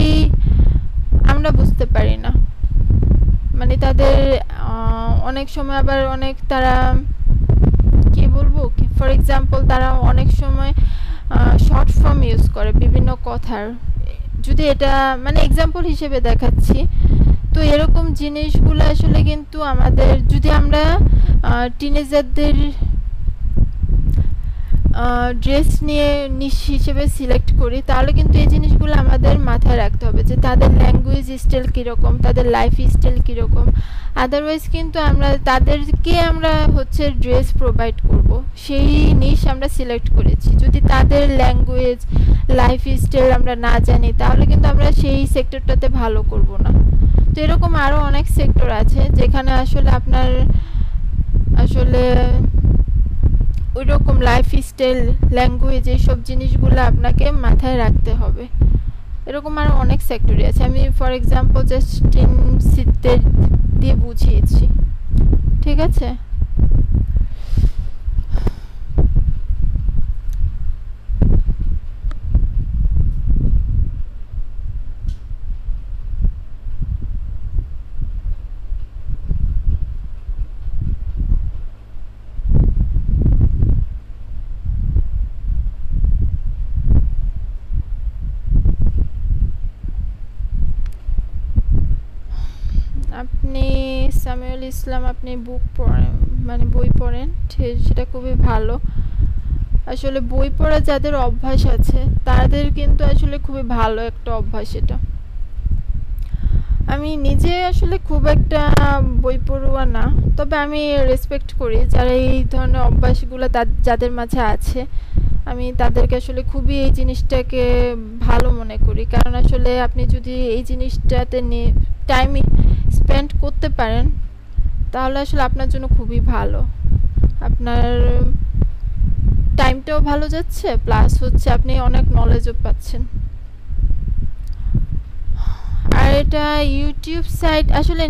A: আমরা বুঝতে পারি না, মানে তাদের অনেক সময় আবার অনেক তারা কি বলবো, ফর এক্সাম্পল তারা অনেক সময় শর্ট ফর্ম ইউজ করে বিভিন্ন কথার, যদি এটা মানে এক্সাম্পল হিসেবে দেখাচ্ছি। তো এরকম জিনিসগুলো আসলে কিন্তু আমাদের, যদি আমরা টিনেজারদের ড্রেস নিয়ে নিশ হিসেবে সিলেক্ট করি, তাহলে কিন্তু এই জিনিসগুলো আমাদের মাথায় রাখতে হবে যে তাদের ল্যাঙ্গুয়েজ স্টাইল কীরকম, তাদের লাইফ স্টাইল কীরকম। আদারওয়াইজ কিন্তু তাদেরকে আমরা হচ্ছে ড্রেস প্রোভাইড করব, সেই নিশ আমরা সিলেক্ট করেছি, যদি তাদের ল্যাঙ্গুয়েজ লাইফ স্টাইল আমরা না জানি, তাহলে কিন্তু আমরা সেই সেক্টরটাতে ভালো করব না। তো এরকম আরও অনেক সেক্টর আছে যেখানে আসলে আপনার আসলে ওই রকম লাইফ স্টাইল ল্যাঙ্গুয়েজ এইসব জিনিসগুলো আপনাকে মাথায় রাখতে হবে। এরকম আরও অনেক সেক্টরই আছে, আমি ফর এক্সাম্পল জাস্ট টিনসিতে দিয়ে বুঝিয়েছি, ঠিক আছে? আপনি সামিউল ইসলাম, আপনি বুক পড়েন মানে বই পড়েন, সেটা খুবই ভালো। আসলে বই পড়া যাদের অভ্যাস আছে তাদের কিন্তু আসলে খুবই ভালো একটা অভ্যাস এটা। আমি নিজে আসলে খুব একটা বই পড়ুয়া না, তবে আমি রেসপেক্ট করি যারা এই ধরনের অভ্যাসগুলো যাদের মাঝে আছে, আমি তাদেরকে আসলে খুবই এই জিনিসটাকে ভালো মনে করি। কারণ আসলে আপনি যদি এই জিনিসটাতে টাইম স্পেন্ড করতে পারেন, তাহলে আসলে আপনার জন্য খুবই ভালো, আপনার টাইমটাও ভালো যাচ্ছে, প্লাস হচ্ছে আপনি অনেক নলেজও পাচ্ছেন। আর এটা ইউটিউব সাইট আসলে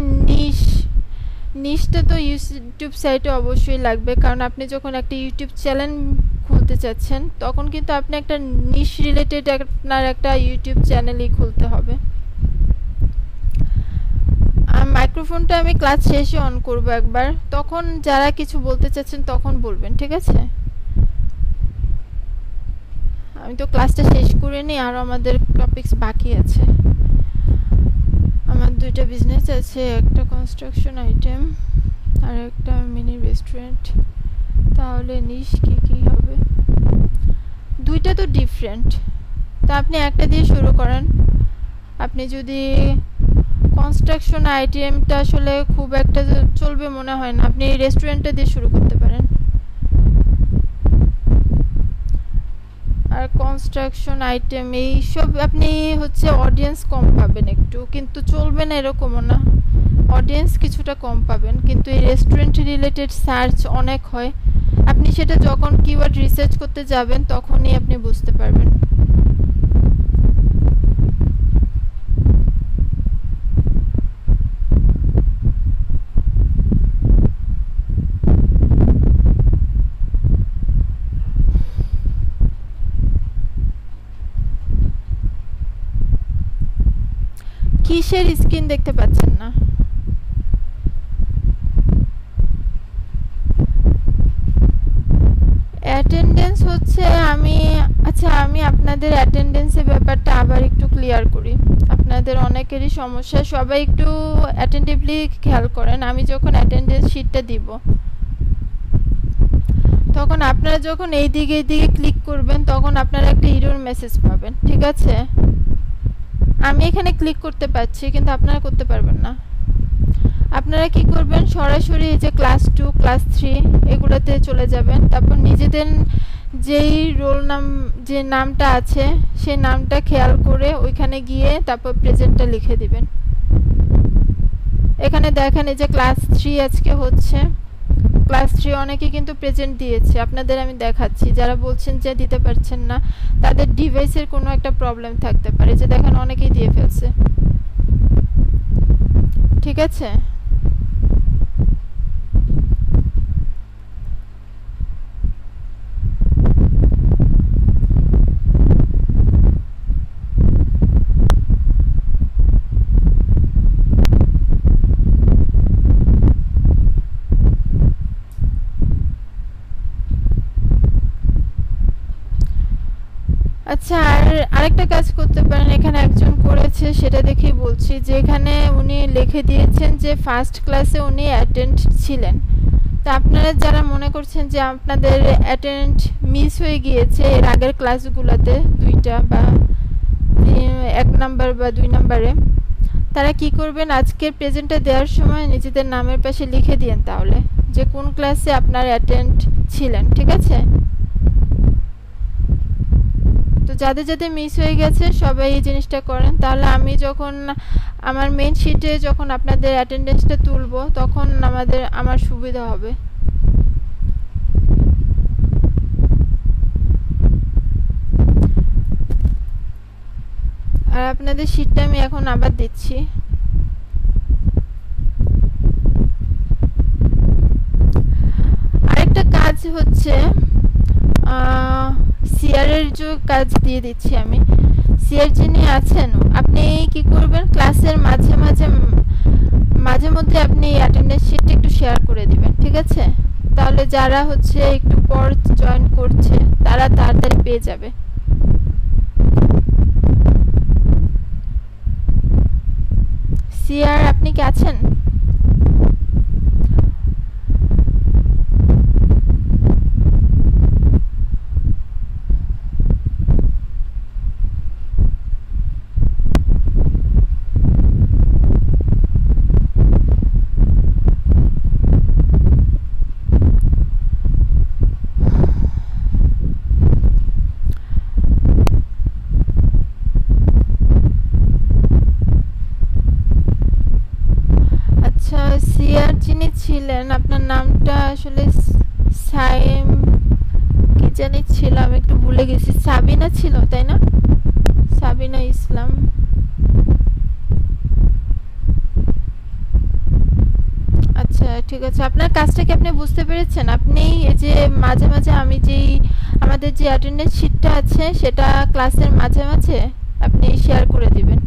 A: নিশটা তো ইউটিউব সাইটে অবশ্যই লাগবে, কারণ আপনি যখন একটা ইউটিউব চ্যানেল খুলতে চাচ্ছেন তখন কিন্তু আপনি একটা নিশ রিলেটেড আপনার একটা ইউটিউব চ্যানেলই খুলতে হবে। মাইক্রোফোনটা আমি ক্লাস শেষে অন করব একবার, তখন যারা কিছু বলতে চাচ্ছেন তখন বলবেন, ঠিক আছে? আমি তো ক্লাসটা শেষ করে নিই, আরও আমাদের টপিকস বাকি আছে। আমার দুইটা বিজনেস আছে, একটা কনস্ট্রাকশন আইটেম আর একটা মিনি রেস্টুরেন্ট। তাহলে নিশ কি কি হবে? দুইটা তো ডিফারেন্ট। তা আপনি একটা দিয়ে শুরু করেন। আপনি যদি কনস্ট্রাকশন আইটেমটা আসলে খুব একটা চলবে মনে হয় না, আপনি রেস্টুরেন্টটা দিয়ে শুরু করতে পারেন। আর কনস্ট্রাকশন আইটেম এইসব আপনি হচ্ছে অডিয়েন্স কম পাবেন একটু, কিন্তু চলবে না এরকমও না, অডিয়েন্স কিছুটা কম পাবেন, কিন্তু এই রেস্টুরেন্ট রিলেটেড সার্চ অনেক হয়। আপনি সেটা যখন কিওয়ার্ড রিসার্চ করতে যাবেন তখনই আপনি বুঝতে পারবেন। কিসের স্ক্রিন দেখতে পাচ্ছেন না? অ্যাটেন্ডেন্স হচ্ছে আমি আপনাদের অ্যাটেন্ডেন্সের ব্যাপারটা আবার একটু ক্লিয়ার করি। আপনাদের অনেকেরই সমস্যা, সবাই একটু অ্যাটেন্টিভলি খেয়াল করেন। আমি যখন অ্যাটেন্ডেন্স শিটটা দিব তখন আপনারা যখন এই দিকে ক্লিক করবেন তখন আপনারা একটা এরর মেসেজ পাবেন, ঠিক আছে? আমি এখানে ক্লিক করতে পারছি কিন্তু আপনারা করতে পারবেন না। আপনারা কি করবেন, সরাসরি এই যে ক্লাস 2 ক্লাস 3 এগুলোতে চলে যাবেন, তারপর নিজেদের যেই রোল যে নামটা আছে সেই নামটা খেয়াল করে ওইখানে গিয়ে তারপর প্রেজেন্টটা লিখে দিবেন। এখানে দেখেন এই যে ক্লাস 3 আজকে হচ্ছে, ক্লাস 3 অনেকে কিন্তু প্রেজেন্ট দিয়েছে। আপনাদের আমি দেখাচ্ছি, যারা বলছেন যে দিতে পারছেন না তাদের ডিভাইসের কোনো একটা প্রবলেম থাকতে পারে, যে দেখেন অনেকেই দিয়ে ফেলছে, ঠিক আছে? আচ্ছা, আর আরেকটা কাজ করতে পারেন, এখানে একজন করেছে সেটা দেখেই বলছি, যে এখানে উনি লিখে দিয়েছেন যে ফার্স্ট ক্লাসে উনি অ্যাটেন্ড ছিলেন। তো আপনারা যারা মনে করছেন যে আপনাদের অ্যাটেন্ড মিস হয়ে গিয়েছে এর আগের ক্লাসগুলোতে, দুইটা বা 1 নাম্বার বা 2 নাম্বারে, তারা কি করবেন, আজকের প্রেজেন্টটা দেওয়ার সময় নিজেদের নামের পাশে লিখে দিন তাহলে, যে কোন ক্লাসে আপনার অ্যাটেন্ড ছিলেন, ঠিক আছে? তো যাদের যাদের মিস হয়ে গেছে সবাই এই জিনিসটা করেন, তাহলে আমি যখন আমার মেইন শিটে যখন আপনাদের অ্যাটেন্ডেন্সটা তুলব তখন আমার সুবিধা হবে। আর আপনাদের শিটটা আমি এখন আবার দিচ্ছি। আরেকটা কাজ হচ্ছে সিআর এর যে কাজ দিয়ে দিচ্ছি আমি। সিআর যিনি আছেন আপনি কি করবেন, ক্লাসের মাঝে মধ্যে আপনি অ্যাটেন্ডেন্স শিটটা একটু শেয়ার করে দিবেন, ঠিক আছে? তাহলে যারা হচ্ছে একটু পর জয়েন করছে তারা তাড়াতাড়ি পেয়ে যাবে। সিআর আপনি কি আছেন? সিআর যিনি ছিলেন আপনার নামটা আসলে সাইম কি জানি ছিল, আমি একটু ভুলে গেছি। সাবিনা ছিল তাই না? সাবিনা ইসলাম। আচ্ছা ঠিক আছে, আপনার কাজটা কি আপনি বুঝতে পেরেছেন? আপনি এই যে মাঝে মাঝে আমি যেই আমাদের যে অ্যাটেন্ডেন্স শিটটা আছে সেটা ক্লাসের মাঝে মাঝে আপনি শেয়ার করে দিবেন।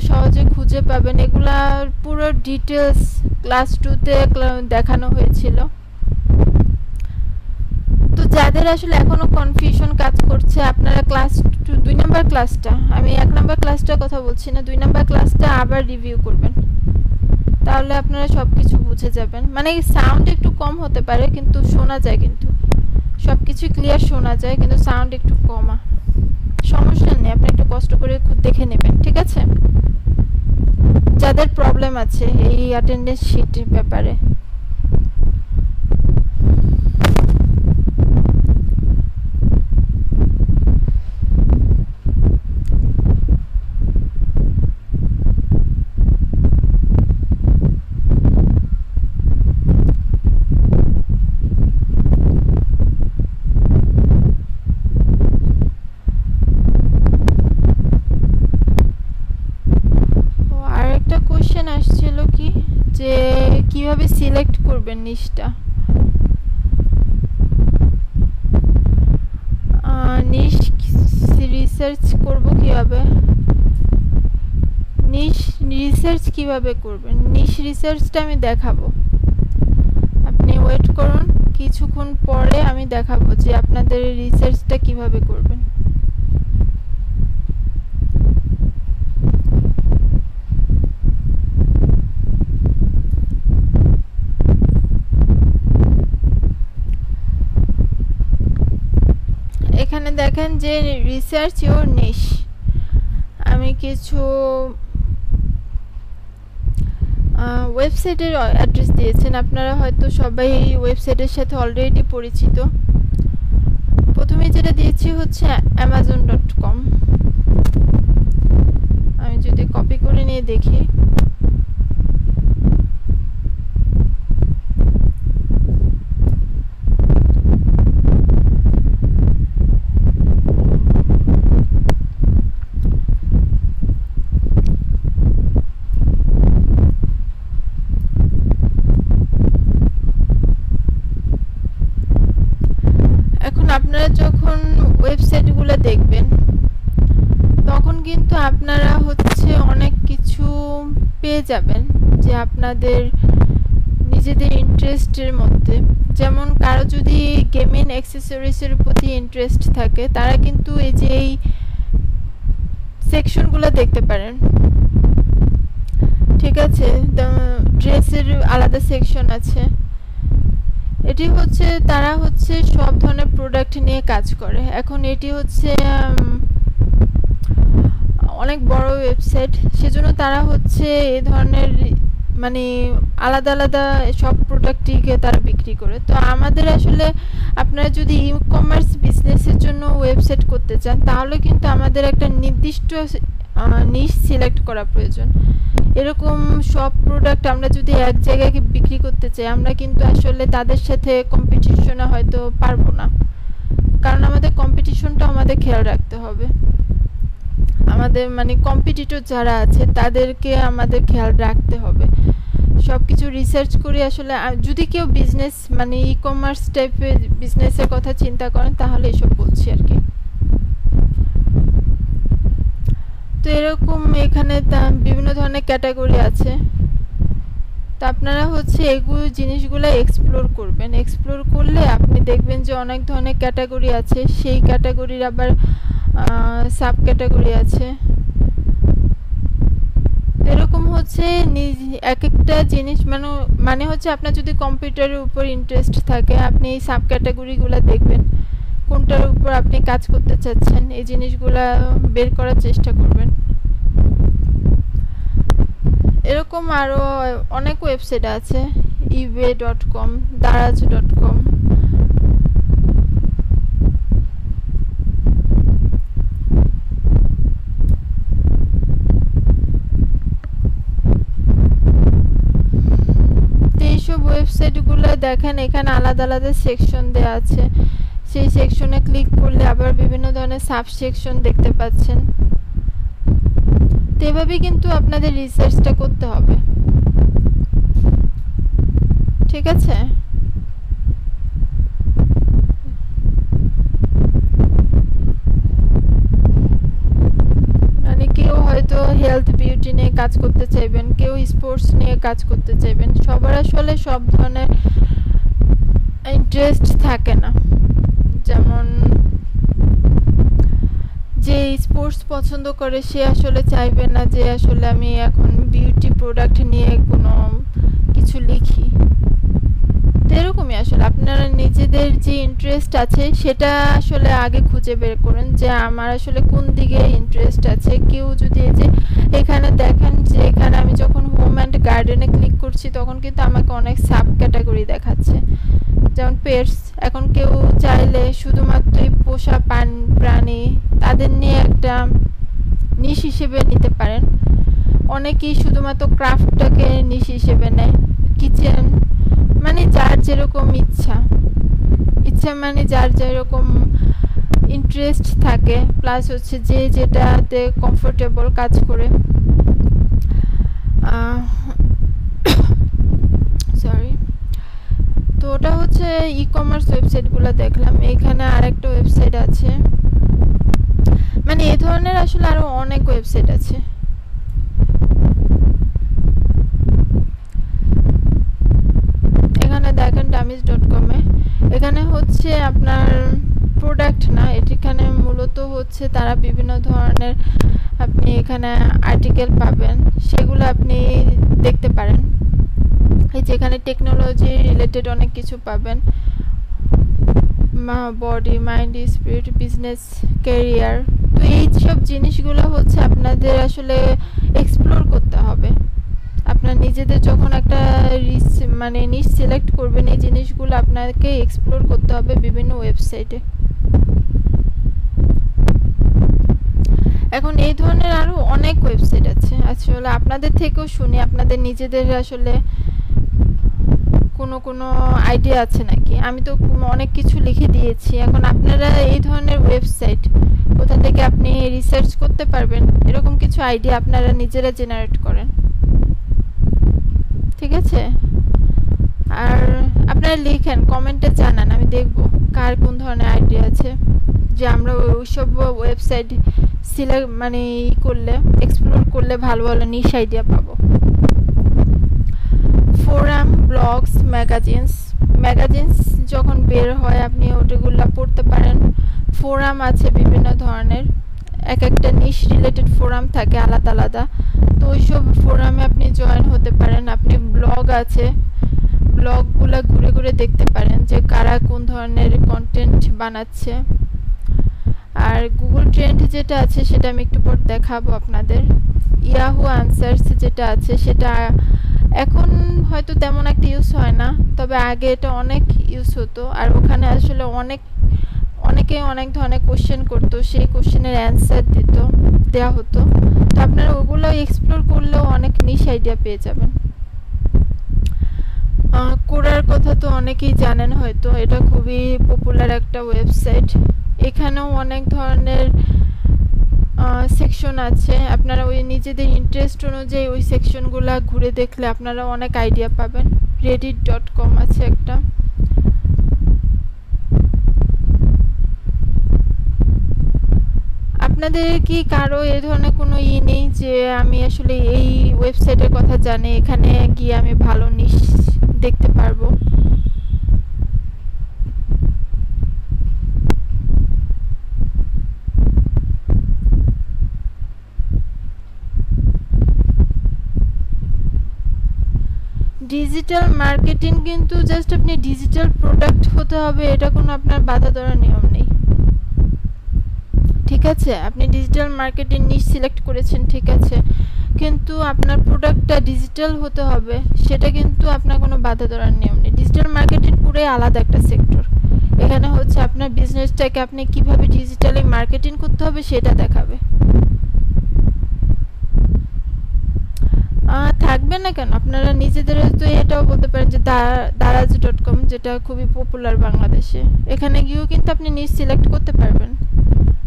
A: সহজে খুঁজে পাবেন, এগুলার পুরো ডিটেলস ক্লাস 2 তে দেখানো হয়েছিল। তো যাদের আসলে এখনো কনফিউশন কাজ করছে, আপনারা ক্লাস 2 নাম্বার ক্লাসটা, আমি 1 নাম্বার ক্লাসটার কথা বলছি না, 2 নাম্বার ক্লাসটা আবার রিভিউ করবেন, তাহলে আপনারা সবকিছু বুঝে যাবেন। মানে সাউন্ড একটু কম হতে পারে, কিন্তু শোনা যায়, কিন্তু সবকিছু ক্লিয়ার শোনা যায়, কিন্তু সাউন্ড একটু কমা, সমস্যা নেই, আপনি একটু কষ্ট করে দেখে নেবেন, ঠিক আছে? যাদের প্রবলেম আছে এই অ্যাটেন্ডেন্স শিটের ব্যাপারে। আসছিল কি যে কিভাবে সিলেক্ট করবেন নিশটা, নিশ রিসার্চ করব কিভাবে, নিশ রিসার্চ কিভাবে করবেন, নিশ রিসার্চটা আমি দেখাবো, আপনি ওয়েট করুন, কিছুক্ষণ পরে আমি দেখাবো যে আপনাদের রিসার্চটা কিভাবে করবেন। এখানে দেখেন যে রিসার্চ ইওর নিশ, আমি কিছু ওয়েবসাইটের অ্যাড্রেস দিয়েছেন, আপনারা হয়তো সবাই এই ওয়েবসাইটের সাথে অলরেডি পরিচিত। প্রথমে যেটা দিয়েছি হচ্ছে amazon.com, আমি যদি কপি করে নিয়ে দেখি, আপনারা যখন ওয়েবসাইটগুলো দেখবেন তখন কিন্তু আপনারা হচ্ছে অনেক কিছু পেয়ে যাবেন যে আপনাদের নিজেদের ইন্টারেস্টের মধ্যে। যেমন কারো যদি গেমিং অ্যাক্সেসরিজের প্রতি ইন্টারেস্ট থাকে, তারা কিন্তু এই যে এই সেকশনগুলো দেখতে পারেন, ঠিক আছে? ড্রেসের আলাদা সেকশন আছে, এটি হচ্ছে তারা হচ্ছে সব ধরনের প্রোডাক্ট নিয়ে কাজ করে। এখন এটি হচ্ছে অনেক বড় ওয়েবসাইট, সেজন্য তারা হচ্ছে এই ধরনের মানে আলাদা আলাদা সব প্রোডাক্টটিকে তারা বিক্রি করে। তো আমাদের আসলে আপনারা যদি ই কমার্স বিজনেসের জন্য ওয়েবসাইট করতে চান, তাহলে কিন্তু আমাদের একটা নির্দিষ্ট নিশ সিলেক্ট করা প্রয়োজন। এরকম সব প্রোডাক্ট আমরা যদি এক জায়গায় বিক্রি করতে চাই, আমরা কিন্তু আসলে তাদের সাথে কম্পিটিশনে হয়তো পারবো না, কারণ আমাদের কম্পিটিশনটা আমাদের খেয়াল রাখতে হবে। আমাদের মানে কম্পিটিটর যারা আছে তাদেরকে আমাদের খেয়াল রাখতে হবে, সব কিছু রিসার্চ করে। আসলে যদি কেউ বিজনেস মানে ই কমার্স টাইপের বিজনেসের কথা চিন্তা করেন, তাহলে এসব বলছি আর কি। তো এরকম এখানে বিভিন্ন ধরনের ক্যাটাগরি আছে, তো আপনারা হচ্ছে এগুলো জিনিসগুলো এক্সপ্লোর করবেন। এক্সপ্লোর করলে আপনি দেখবেন যে অনেক ধরনের ক্যাটাগরি আছে, সেই ক্যাটাগরির আবার সাব ক্যাটাগরি আছে। এরকম হচ্ছে এক একটা জিনিস মানে হচ্ছে আপনার যদি কম্পিউটারের উপর ইন্টারেস্ট থাকে, আপনি এই সাব ক্যাটাগরিগুলো দেখবেন, কোনটার উপর আপনি কাজ করতে চাচ্ছেন, এই জিনিসগুলা বের করার চেষ্টা করবেন। এরকম আরো অনেক ওয়েবসাইট আছে, ebay.com, daraz.com। এইসব ওয়েবসাইটগুলো দেখেন, এখানে আলাদা আলাদা সেকশন দেওয়া আছে, সেই সেকশনে ক্লিক করলে আবার বিভিন্ন ধরনের সাব সেকশন দেখতে পাচ্ছেন। তো এভাবে কিন্তু আপনাদের রিসার্চটা করতে হবে, ঠিক আছে? মানে কেউ হয়তো হেলথ হেলথ বিউটি নিয়ে কাজ করতে চাইবেন, কেউ স্পোর্টস নিয়ে কাজ করতে চাইবেন। সবার আসলে সব ধরনের ইন্টারেস্ট থাকে না। যেমন যে স্পোর্টস পছন্দ করে সে আসলে চাইবে না যে আসলে আমি এখন বিউটি প্রোডাক্ট নিয়ে কোনো কিছু লিখি। এরকমই আসলে আপনারা নিজেদের যে ইন্টারেস্ট আছে সেটা আসলে আগে খুঁজে বের করেন যে আমার আসলে কোন দিকে ইন্টারেস্ট আছে। কেউ যদি এই যে এখানে দেখেন যে এখানে আমি যখন হোম অ্যান্ড গার্ডেনে ক্লিক করছি তখন কিন্তু আমাকে অনেক সাব ক্যাটাগরি দেখাচ্ছে, যেমন পেটস। এখন কেউ চাইলে শুধুমাত্রই পোষা প্রাণী তাদের নিয়ে একটা নিশ হিসেবে নিতে পারেন। অনেকেই শুধুমাত্র ক্রাফটটাকে নিশ হিসেবে নেয়। কিচেন মানে যার যেরকম ইচ্ছা মানে যার যেরকম ইন্টারেস্ট থাকে, প্লাস হচ্ছে যে যেটাতে কমফোর্টেবল কাজ করে। সরি। তো ওটা হচ্ছে ই কমার্স ওয়েবসাইটগুলো দেখলাম। এখানে আরেকটা ওয়েবসাইট আছে, মানে এই ধরনের আসলে আরো অনেক ওয়েবসাইট আছে। এখানে দেখেন dummies.com এ, এখানে হচ্ছে আপনার প্রোডাক্ট না, এখানে মূলত হচ্ছে তারা বিভিন্ন ধরনের আপনি এখানে আর্টিকেল পাবেন, সেগুলো আপনি দেখতে পারেন। এই যেখানে টেকনোলজি রিলেটেড অনেক কিছু পাবেন, body, mind, spirit, business, career. তো এই সব জিনিসগুলো হচ্ছে আপনাদের আসলে এক্সপ্লোর করতে হবে। আপনার নিজেদের যখন একটা মানে নিশ সিলেক্ট করবেন, এই জিনিসগুলো আপনাকে এক্সপ্লোর করতে হবে বিভিন্ন ওয়েবসাইটে। এখন এই ধরনের আরো অনেক ওয়েবসাইট আছে। আসলে আপনাদের থেকেও শুনি আপনাদের নিজেদের আসলে কোনো আইডিয়া আছে নাকি। আমি তো অনেক কিছু লিখে দিয়েছি, এখন আপনারা এই ধরনের ওয়েবসাইট কোথা থেকে আপনি রিসার্চ করতে পারবেন এরকম কিছু আইডিয়া আপনারা নিজেরা জেনারেট করেন, ঠিক আছে? আর আপনারা লিখেন, কমেন্টে জানান, আমি দেখব কার কোন ধরনের আইডিয়া আছে, যে আমরা ওইসব ওয়েবসাইট সিলেক্ট মানে করলে এক্সপ্লোর করলে ভালো ভালো নিশ আইডিয়া পাবো। ফোরাম, ব্লগস, ম্যাগাজিনস যখন বের হয় আপনি ওটাগুলো পড়তে পারেন। ফোরাম আছে বিভিন্ন ধরনের, এক একটা নিশ রিলেটেড ফোরাম থাকে আলাদা আলাদা, তো ওইসব ফোরামে আপনি জয়েন হতে পারেন। আপনি ব্লগ আছে, ব্লগগুলো ঘুরে ঘুরে দেখতে পারেন যে কারা কোন ধরনের কন্টেন্ট বানাচ্ছে। আর গুগল ট্রেন্ড যেটা আছে সেটা আমি একটু পর দেখাবো আপনাদের। ইয়াহু আনসার্স যেটা আছে সেটা এখন হয়তো তেমন একটা ইউজ হয় না, তবে আগে এটা অনেক ইউজ হতো। আর ওখানে আসলে অনেকে অনেক ধরনের কোশ্চেন করতো, সেই কোশ্চেনের অ্যান্সার দেওয়া হতো। তো আপনারা ওগুলো এক্সপ্লোর করলেও অনেক নিশ আইডিয়া পেয়ে যাবেন। কোরার কথা তো অনেকেই জানেন হয়তো, এটা খুবই পপুলার একটা ওয়েবসাইট। এখানেও অনেক ধরনের সেকশন আছে, আপনারা ওই নিজেদের ইন্টারেস্ট অনুযায়ী ওই সেকশনগুলো ঘুরে দেখলে আপনারা অনেক আইডিয়া পাবেন। reddit.com আছে একটা। আপনাদের কি কারো এই ধরনের কোনো নেই যে আমি আসলে এই ওয়েবসাইটের কথা জানি, এখানে গিয়ে আমি ভালো নিশ দেখতে পারবো? ডিজিটাল মার্কেটিং কিন্তু জাস্ট আপনি ডিজিটাল প্রোডাক্ট হতে হবে এটা কোনো আপনার বাধা ধরার নিয়ম নেই, ঠিক আছে? আপনি ডিজিটাল মার্কেটিং নিশ সিলেক্ট করেছেন, ঠিক আছে, কিন্তু আপনার প্রোডাক্টটা ডিজিটাল হতে হবে সেটা কিন্তু আপনার কোনো বাধা ধরার নিয়ম নেই। ডিজিটাল মার্কেটিং পুরোই আলাদা একটা সেক্টর। এখানে হচ্ছে আপনার বিজনেসটাকে আপনি কিভাবে ডিজিটালি মার্কেটিং করতে হবে সেটা দেখাবে। থাকবে না কেন, আপনারা নিজেদের তো এটাও বলতে পারেন যে daraz.com যেটা খুবই পপুলার বাংলাদেশে, এখানে গিয়েও কিন্তু আপনি নিশ সিলেক্ট করতে পারবেন।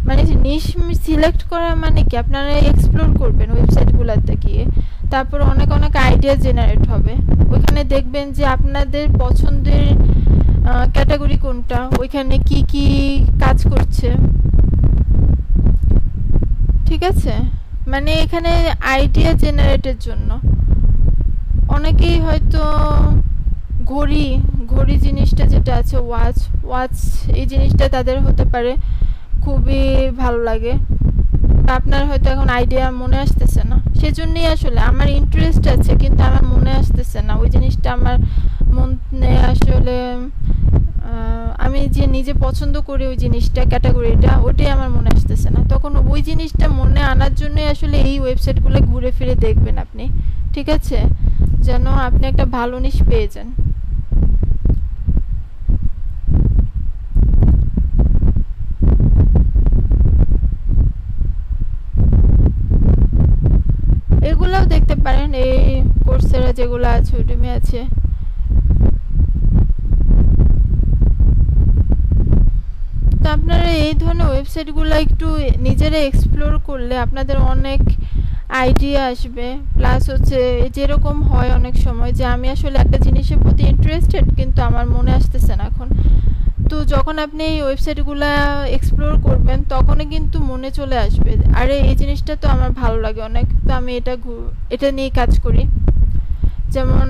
A: মানে নিশ সিলেক্ট করা মানে কি, আপনারা এক্সপ্লোর করবেন ওয়েবসাইটগুলোতে গিয়ে, তারপর অনেক অনেক আইডিয়া জেনারেট হবে। ওইখানে দেখবেন যে আপনাদের পছন্দের ক্যাটাগরি কোনটা, ওইখানে কি কি কাজ করছে, ঠিক আছে? মানে এখানে আইডিয়া জেনারেটের জন্য অনেকেই হয়তো ঘড়ি ঘড়ি জিনিসটা যেটা আছে ওয়াচ ওয়াচ এই জিনিসটা তাদের হতে পারে খুবই ভালো লাগে, আপনার হয়তো এখন আইডিয়া মনে আসতেছে না, সেজন্যই আসলে আমার ইন্টারেস্ট আছে কিন্তু আমার মনে আসতেছে না ওই জিনিসটা, আমার মনে আসলে আমি যে নিজে পছন্দ করি ওই জিনিসটা ক্যাটাগরিটা ওটাই আমার মনে আসতেছে না, তখন ওই জিনিসটা মনে আনার জন্যই আসলে এই ওয়েবসাইটগুলো ঘুরে ফিরে দেখবেন আপনি, ঠিক আছে, যেন আপনি একটা ভালো নিশ পেয়ে যান। এগুলাও দেখতে পারেন, এই কোর্সেরা যেগুলো আছে উডেমি আছে, তো আপনারা এই ধরনের ওয়েবসাইটগুলো একটু নিজেরা এক্সপ্লোর করলে আপনাদের অনেক আইডিয়া আসবে, প্লাস হচ্ছে যেরকম হয় অনেক সময় যে আমি আসলে একটা জিনিসের প্রতি ইন্টারেস্টেড কিন্তু আমার মনে আসতেছে না এখন, তো যখন আপনি এই ওয়েবসাইটগুলো এক্সপ্লোর করবেন তখনই কিন্তু মনে চলে আসবে আরে এই জিনিসটা তো আমার ভালো লাগে অনেক, তো আমি এটা নিয়ে কাজ করি। যেমন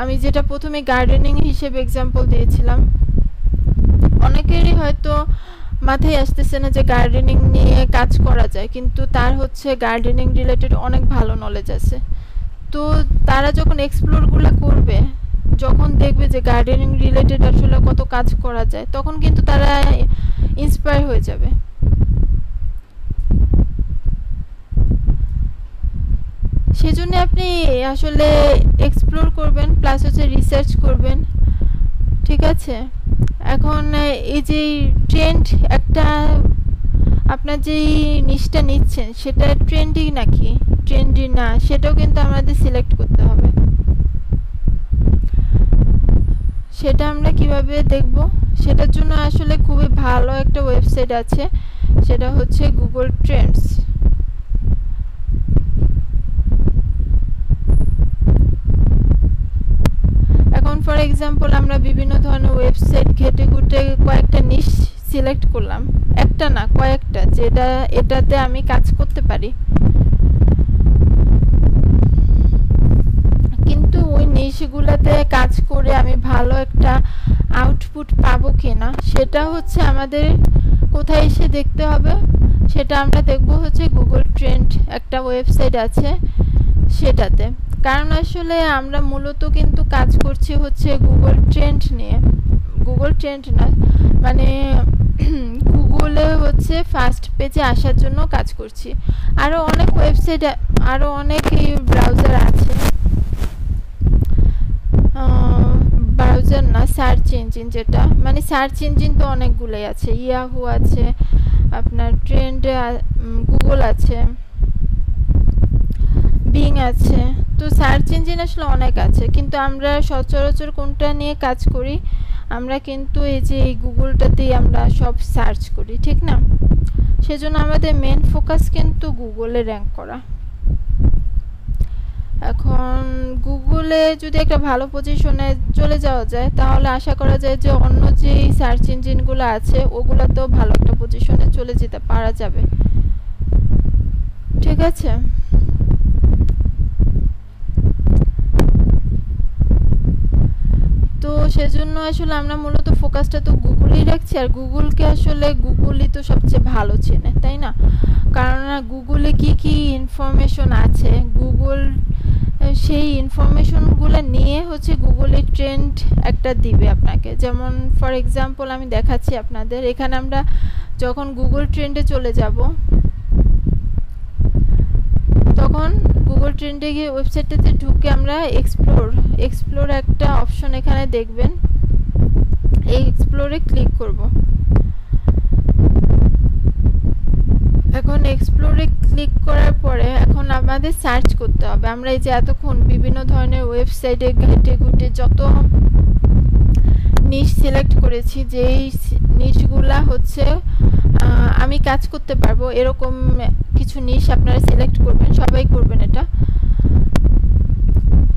A: আমি যেটা প্রথমে গার্ডেনিং হিসেবে এক্সাম্পল দিয়েছিলাম, অনেকেরই হয়তো মাথায় আসতেছে না যে গার্ডেনিং নিয়ে কাজ করা যায়, কিন্তু তার হচ্ছে গার্ডেনিং রিলেটেড অনেক ভালো নলেজ আছে, তো তারা যখন এক্সপ্লোরগুলো করবে, যখন দেখবে যে গার্ডেনিং রিলেটেড আসলে কত কাজ করা যায়, তখন কিন্তু তারা ইন্সপায়ার হয়ে যাবে। সেজন্য আপনি আসলে এক্সপ্লোর করবেন, প্লাস হচ্ছে রিসার্চ করবেন, ঠিক আছে। এখন এই যে ট্রেন্ড একটা আপনার যেই নিশটা নিচ্ছেন সেটা ট্রেন্ডি নাকি ট্রেন্ডি না সেটাও কিন্তু আমাদের সিলেক্ট করতে হবে। সেটা আমরা কিভাবে দেখব, সেটার জন্য আসলে খুবই ভালো একটা ওয়েবসাইট আছে, সেটা হচ্ছে গুগল ট্রেন্ডস। এখন ফর এক্সাম্পল আমরা বিভিন্ন ধরনের ওয়েবসাইট ঘেটে ঘুটে কয়েকটা নিশ সিলেক্ট করলাম, একটা না কয়েকটা, যেটা এটাতে আমি কাজ করতে পারি, কিন্তু ওই নিশগুলোতে কাজ করে আমি ভালো একটা আউটপুট পাবো কিনা সেটা হচ্ছে আমাদের কোথায় এসে দেখতে হবে, সেটা আমরা দেখব হচ্ছে গুগল ট্রেন্ড একটা ওয়েবসাইট আছে সেটাতে, কারণ আসলে আমরা মূলত কিন্তু কাজ করছি হচ্ছে গুগল ট্রেন্ড নিয়ে, গুগল ট্রেন্ড না মানে গুগলে হচ্ছে ফার্স্ট পেজে আসার জন্য কাজ করছি। আরও অনেক ওয়েবসাইট, আরও অনেক ব্রাউজার আছে, ব্রাউজার না সার্চ ইঞ্জিন, যেটা মানে সার্চ ইঞ্জিন তো অনেকগুলোই আছে, ইয়াহু আছে, আপনার ট্রেন্ড গুগল আছে, বিং আছে, তো সার্চ ইঞ্জিন আসলে অনেক আছে, কিন্তু আমরা সচরাচর কোনটা নিয়ে কাজ করি, আমরা কিন্তু এই যে এই গুগলটাতেই আমরা সব সার্চ করি, ঠিক না, সেজন্য আমাদের মেন ফোকাস কিন্তু গুগলে র্যাঙ্ক করা। এখন গুগলে যদি একটা ভালো পজিশনে চলে যাওয়া যায় তাহলে আশা করা যায় যে অন্য যেই সার্চ ইঞ্জিনগুলো আছে ওগুলোতেও ভালো একটা পজিশনে চলে যেতে পারা যাবে, ঠিক আছে। তো সেজন্য আসলে আমরা মূলত ফোকাসটা তো গুগলেই রাখছি, আর গুগলকে আসলে গুগলই তো সবচেয়ে ভালো চেনে, তাই না, কারণ গুগলে কি কি ইনফরমেশন আছে, গুগল সেই ইনফরমেশনগুলো নিয়ে হচ্ছে গুগলের ট্রেন্ড একটা দিবে আপনাকে। যেমন ফর এক্সাম্পল আমি দেখাচ্ছি আপনাদের, এখানে আমরা যখন গুগল ট্রেন্ডে চলে যাব তখন গুগল ট্রেন্ডে গিয়ে ওয়েবসাইটটাতে ঢুকে আমরা এক্সপ্লোর একটা অপশন এখানে দেখবেন, এই এক্সপ্লোরে ক্লিক করব। এখন এক্সপ্লোরে ক্লিক করার পরে এখন আমাদের সার্চ করতে হবে, আমরা এই যে এতক্ষণ বিভিন্ন ধরনের ওয়েবসাইটে ঘেটে ঘুটে যত নিশ সিলেক্ট করেছি, যেই নিশগুলা হচ্ছে আমি কাজ করতে পারবো এরকম কিছু নিশ আপনারা সিলেক্ট করবেন, সবাই করবেন এটা।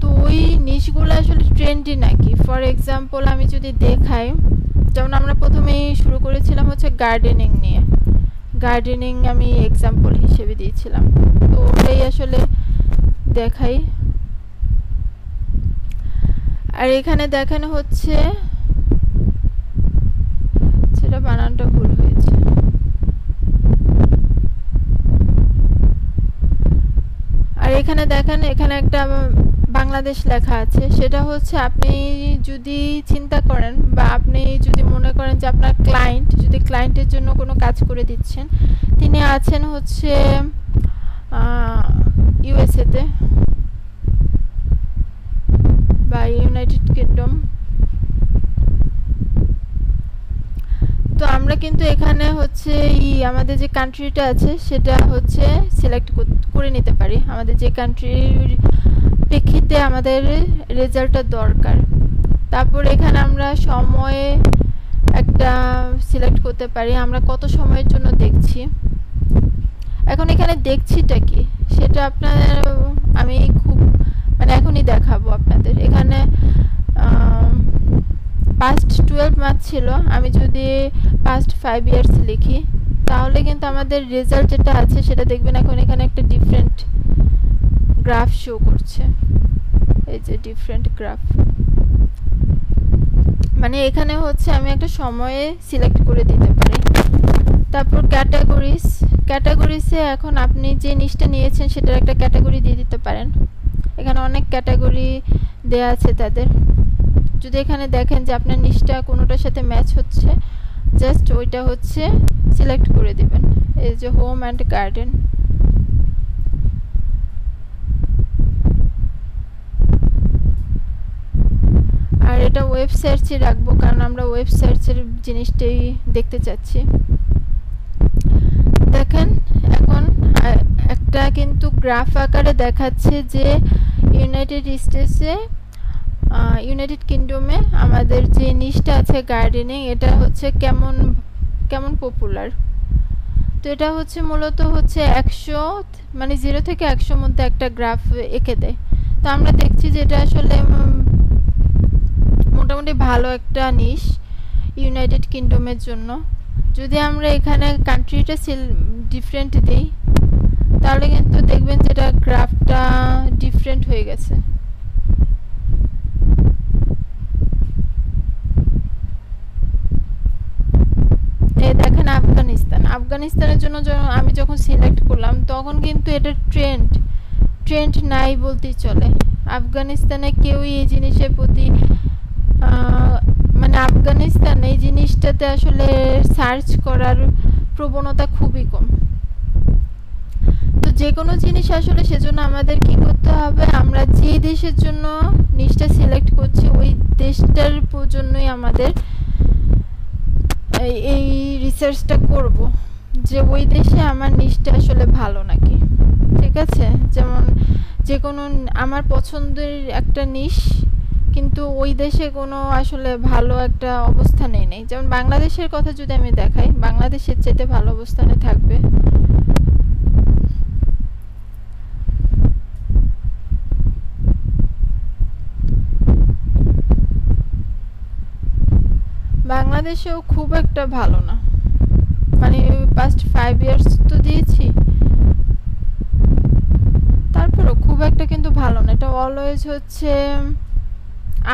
A: তো ওই নিশগুলো আসলে ট্রেন্ডি নাকি, ফর এক্সাম্পল আমি যদি দেখাই, যেমন আমরা প্রথমেই শুরু করেছিলাম হচ্ছে গার্ডেনিং নিয়ে, গার্ডেনিং আমি এক্সাম্পল হিসেবে দিয়েছিলাম, তো ওটাই আসলে দেখাই। আর এখানে দেখানো হচ্ছে, সেটা বানানটা ভুল হয়েছে, আর এখানে দেখেন এখানে একটা বাংলাদেশ লেখা আছে। সেটা হচ্ছে আপনি যদি চিন্তা করেন বা আপনি যদি মনে করেন যে আপনার ক্লায়েন্ট, যদি ক্লায়েন্টের জন্য কোনো কাজ করে দিচ্ছেন, তিনি আছেন হচ্ছে ইউএসএতে বা ইউনাইটেড কিংডম, তো আমরা কিন্তু এখানে হচ্ছে আমাদের যে কান্ট্রিটা আছে সেটা হচ্ছে সিলেক্ট করে নিতে পারি, আমাদের যে কান্ট্রির প্রেক্ষিতে আমাদের রেজাল্টটা দরকার। তারপর এখানে আমরা সময়ে একটা সিলেক্ট করতে পারি, আমরা কত সময়ের জন্য দেখছি। এখন এখানে দেখছিটা কি সেটা আমি খুব এখনই দেখাবো আপনাদের। এখানে পাস্ট 12 মান্থ ছিল, আমি যদি পাস্ট 5 ইয়ার্স লিখি তাহলে কিন্তু আমাদের রেজাল্ট যেটা আছে সেটা দেখবেন এখন এখানে একটা ডিফারেন্ট গ্রাফ শো করছে, এই যে ডিফারেন্ট গ্রাফ, এখানে হচ্ছে আমি একটা সময়ে সিলেক্ট করে দিতে পারি। তারপর ক্যাটাগরিজে এখন আপনি যে নিশটা নিয়েছেন সেটার একটা ক্যাটাগরি দিয়ে দিতে পারেন। এখানে অনেক ক্যাটাগরি দেয়া আছে তাদের, যদি এখানে দেখেন যে আপনার নিশটা কোনোটার সাথে ম্যাচ হচ্ছে, জাস্ট ওইটা হচ্ছে সিলেক্ট করে দিবেন। এই যে হোম অ্যান্ড গার্ডেন, আর এটা ওয়েব সার্চে রাখবো কারণ আমরা ওয়েব সার্চের জিনিসটাই দেখতে চাচ্ছি। দেখেন এখন একটা কিন্তু গ্রাফ আকারে দেখাচ্ছে যে ইউনাইটেড কিংডমে আমাদের যে নিশটা আছে গার্ডেনিং, এটা হচ্ছে কেমন পপুলার। তো এটা হচ্ছে মূলত হচ্ছে 100 0 থেকে 100 মধ্যে একটা গ্রাফ এঁকে দেয়। তো আমরা দেখছি যে এটা আসলে মোটামুটি ভালো একটা নিশ ইউনাইটেড কিংডমের জন্য। যদি আমরা এখানে কান্ট্রিটা ডিফারেন্ট দিই তাহলে কিন্তু দেখবেন যে এটা গ্রাফটা ডিফারেন্ট হয়ে গেছে। এই দেখেন আফগানিস্তানের জন্য আমি যখন সিলেক্ট করলাম তখন কিন্তু এটা ট্রেন্ড নাই বলতেই চলে। আফগানিস্তানে কেউই এই জিনিসের প্রতি আফগানিস্তান এই জিনিসটাতে আসলে সার্চ করার প্রবণতা খুবই কম। তো যে কোনো জিনিস আসলে সেজন্য আমাদের কি করতে হবে, আমরা যে দেশের জন্য নিশটা সিলেক্ট করছি ওই দেশটার জন্যই আমাদের এই রিসার্চটা করব যে ওই দেশে আমার নিশটা আসলে ভালো নাকি। ঠিক আছে, যেমন যে কোনো আমার পছন্দের একটা নিশ কিন্তু ওই দেশে কোনো আসলে ভালো একটা অবস্থানে নেই। যেমন বাংলাদেশের কথা যদি আমি দেখাই, বাংলাদেশের চেয়ে ভালো অবস্থানে থাকবে। বাংলাদেশেও খুব একটা ভালো না, পাস্ট 5 ইয়ার্স তো দিয়েছি, তারপরও খুব একটা কিন্তু ভালো না। এটা অলওয়েজ হচ্ছে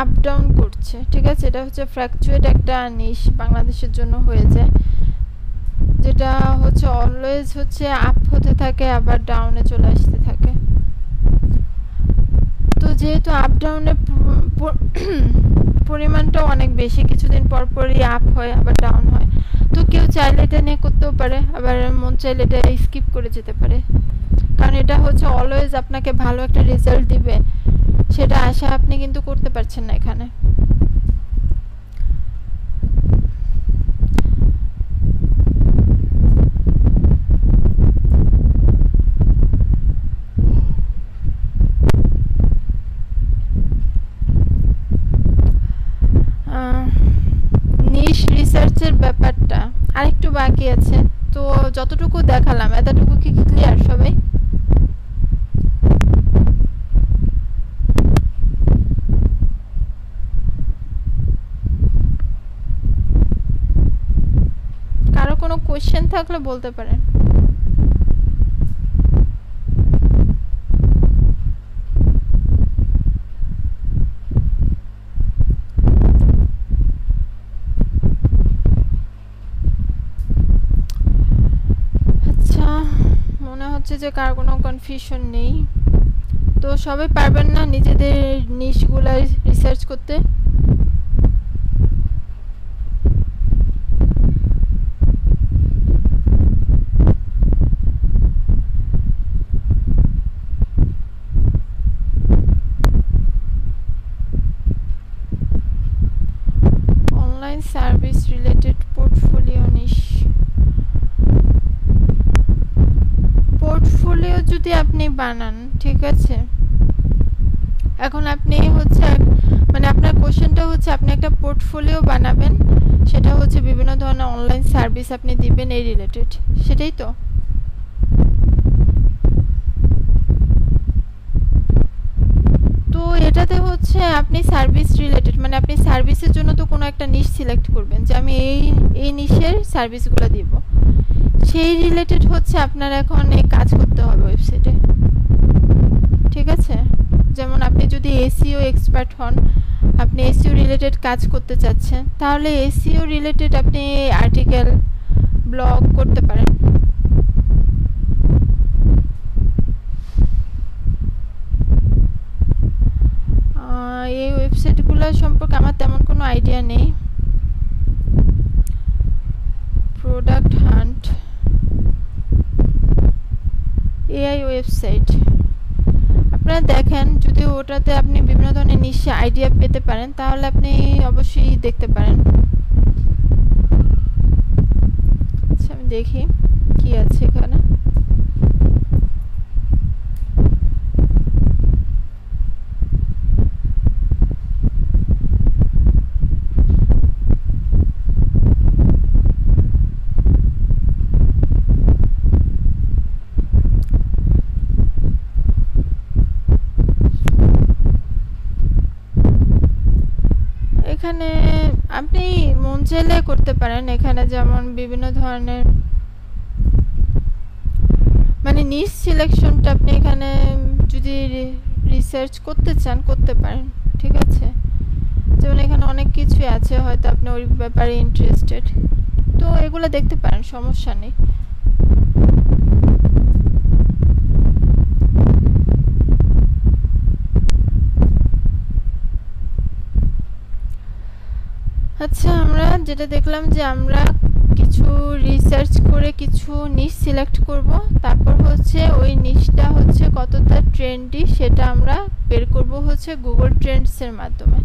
A: আপ ডাউন করছে। ঠিক আছে, এটা হচ্ছে ফ্র্যাকচুয়েট একটা নিশ বাংলাদেশের জন্য হয়ে যায়, যেটা হচ্ছে অলওয়েজ হচ্ছে আপ হতে থাকে আবার ডাউনে চলে আসতে থাকে। তো যেহেতু আপ ডাউনের পরিমাণটা অনেক বেশি, কিছুদিন পর পরই আপ হয় আবার ডাউন হয়, তো কেউ চাইলে এটা নিয়ে করতেও পারে, আবার মন চাইলে এটা স্কিপ করে যেতে পারে, কারণ এটা হচ্ছে অলওয়েজ আপনাকে ভালো একটা রেজাল্ট দিবে সেটা আশা আপনি কিন্তু করতে পারছেন না এখানে। নিশ রিসার্চের ব্যাপারটা আরেকটু বাকি আছে, তো যতটুকু দেখালাম এতটুকু কি ক্লিয়ার সবাই? কারো কোনো কোশ্চেন থাকলে বলতে পারেন। আচ্ছা, মনে হচ্ছে যে কার কোনো কনফিউশন নেই, তো সবাই পারবেন না নিজেদের নিশগুলা রিসার্চ করতে? অনলাইন সার্ভিস রিলেটেড পোর্টফোলিও নিশ, পোর্টফোলিও যদি আপনি বানান, ঠিক আছে, এখন আপনি হচ্ছে মানে আপনার কোশ্চেনটা হচ্ছে আপনি একটা পোর্টফোলিও বানাবেন, সেটা হচ্ছে বিভিন্ন ধরনের অনলাইন সার্ভিস আপনি দিবেন এই রিলেটেড, সেটাই তো? তো এটাতে হচ্ছে আপনি সার্ভিস রিলেটেড, মানে আপনি সার্ভিসের জন্য তো কোনো একটা নিশ সিলেক্ট করবেন যে আমি এই নিশের সার্ভিসগুলো দিব, সেই রিলেটেড হচ্ছে আপনার এখন এই কাজ করতে হবে ওয়েবসাইটে, ঠিক আছে? যেমন আপনি যদি এসইও এক্সপার্ট হন, আপনি এসইও রিলেটেড কাজ করতে চাচ্ছেন, তাহলে এসইও রিলেটেড আপনি আর্টিকেল ব্লগ করতে পারেন। এই ওয়েবসাইটগুলো সম্পর্কে আমার তেমন কোনো আইডিয়া নেই। প্রোডাক্ট হান্ট, এআই ওয়েবসাইট, আপনারা দেখেন যদি ওটাতে আপনি বিভিন্ন ধরনের নিশে আইডিয়া পেতে পারেন তাহলে আপনি অবশ্যই দেখতে পারেন। আচ্ছা, আমি দেখি কি আছে এখানে। এখানে আপনি মন চাইলে করতে পারেন, এখানে যেমন বিভিন্ন ধরনের মানে নিশ সিলেকশনটা আপনি এখানে যদি রিসার্চ করতে চান করতে পারেন, ঠিক আছে? যেমন এখানে অনেক কিছুই আছে, হয়তো আপনি ওই ব্যাপারে ইন্টারেস্টেড, তো এগুলো দেখতে পারেন, সমস্যা নেই। আচ্ছা, আমরা যেটা দেখলাম যে আমরা কিছু রিসার্চ করে কিছু নিশ সিলেক্ট করব, তারপর হচ্ছে ওই নিশটা হচ্ছে কতটা ট্রেন্ডি সেটা আমরা বের করব হচ্ছে গুগল ট্রেন্ডসের মাধ্যমে।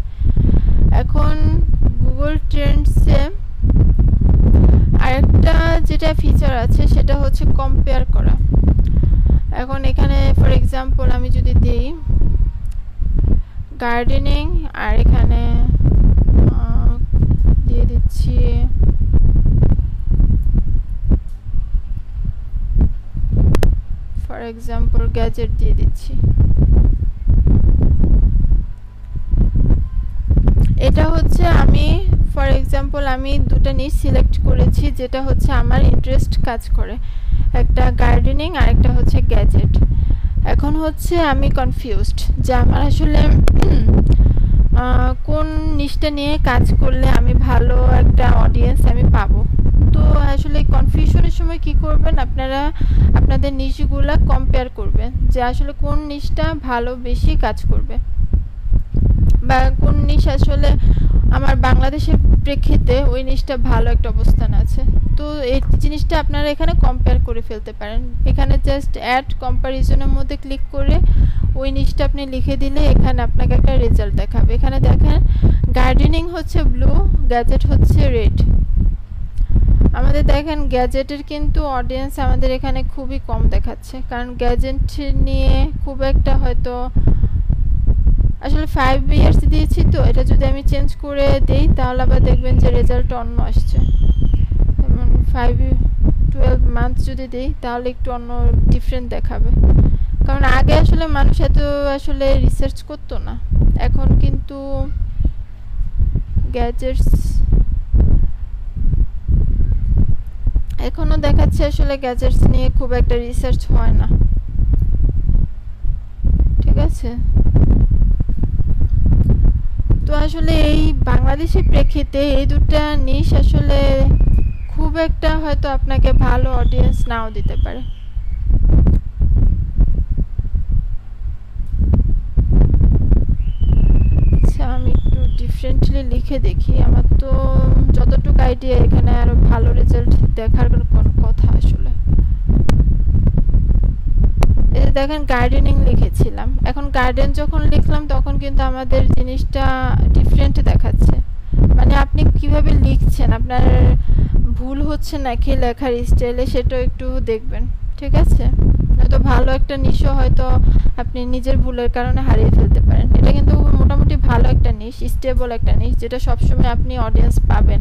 A: এখন গুগল ট্রেন্ডসে আরেকটা যেটা ফিচার আছে সেটা হচ্ছে কম্পেয়ার করা। এখন এখানে ফর এক্সাম্পল আমি যদি দিই গার্ডেনিং, আর এখানে দিয়ে দিচ্ছি ফর এক্সাম্পল গ্যাজেট দিয়ে দিচ্ছি। এটা হচ্ছে আমি ফর এক্সাম্পল আমি দুটো নিশ সিলেক্ট করেছি যেটা হচ্ছে আমার ইন্টারেস্ট কাজ করে, একটা গার্ডেনিং আর একটা হচ্ছে গ্যাজেট। এখন হচ্ছে আমি কনফিউজড যে আমার আসলে কোন নিশটা নিয়ে কাজ করলে আমি ভালো একটা অডিয়েন্স আমি পাবো। তো আসলে কনফিউশনের সময় কি করবেন, আপনারা আপনাদের নিশগুলা কম্পেয়ার করবেন যে আসলে কোন নিশটা ভালো বেশি কাজ করবে, বা কোন নিশ আসলে আমার বাংলাদেশের প্রেক্ষিতে ওই নিশটা ভালো একটা অবস্থান আছে। তো এই জিনিসটা আপনারা এখানে কম্পেয়ার করে ফেলতে পারেন। এখানে জাস্ট অ্যাড কম্প্যারিজনের মধ্যে ক্লিক করে ওই নিশটা আপনি লিখে দিলে এখানে আপনাকে একটা রেজাল্ট দেখাবে। এখানে দেখেন গার্ডেনিং হচ্ছে ব্লু, গ্যাজেট হচ্ছে রেড। আমাদের দেখেন গ্যাজেটের কিন্তু অডিয়েন্স আমাদের এখানে খুবই কম দেখাচ্ছে, কারণ গ্যাজেট নিয়ে খুব একটা হয়তো আসলে 5 ইয়ার্স দিয়েছি, তো এটা যদি আমি চেঞ্জ করে দেই তাহলে আবার দেখবেন যে রেজাল্ট অন্য আসছে। যেমন 12 মান্থ যদি দিই তাহলে একটু অন্য ডিফারেন্ট দেখাবে, কারণ আগে আসলে মানুষ এত আসলে রিসার্চ করতো না। এখন কিন্তু গ্যাজেটস এখনো দেখাচ্ছে আসলে গ্যাজেটস নিয়ে খুব একটা রিসার্চ হয় না, ঠিক আছে। তো আসলে এই বাংলাদেশি প্রেক্ষিতে এই দুটা নিশ আসলে খুব একটা হয়তো আপনাকে ভালো অডিয়েন্স নাও দিতে পারে। আচ্ছা, আমি একটু ডিফারেন্টলি লিখে দেখি, আমার তো যতটুকু আইডিয়া এখানে আরো ভালো রেজাল্ট দেখার কোনো কথা আসলে। এই যে দেখেন গার্ডেনিং লিখেছিলাম, এখন গার্ডেন যখন লিখলাম তখন কিন্তু আমাদের জিনিসটা ডিফারেন্ট দেখাচ্ছে। মানে আপনি কিভাবে লিখছেন, আপনার ভুল হচ্ছে নাকি লেখার স্টাইলে সেটাও একটু দেখবেন, ঠিক আছে। হয়তো ভালো একটা নিশও হয়তো আপনি নিজের ভুলের কারণে হারিয়ে ফেলতে পারেন। এটা কিন্তু মোটামুটি ভালো একটা নিশ, স্টেবল একটা নিশ, যেটা সবসময় আপনি অডিয়েন্স পাবেন।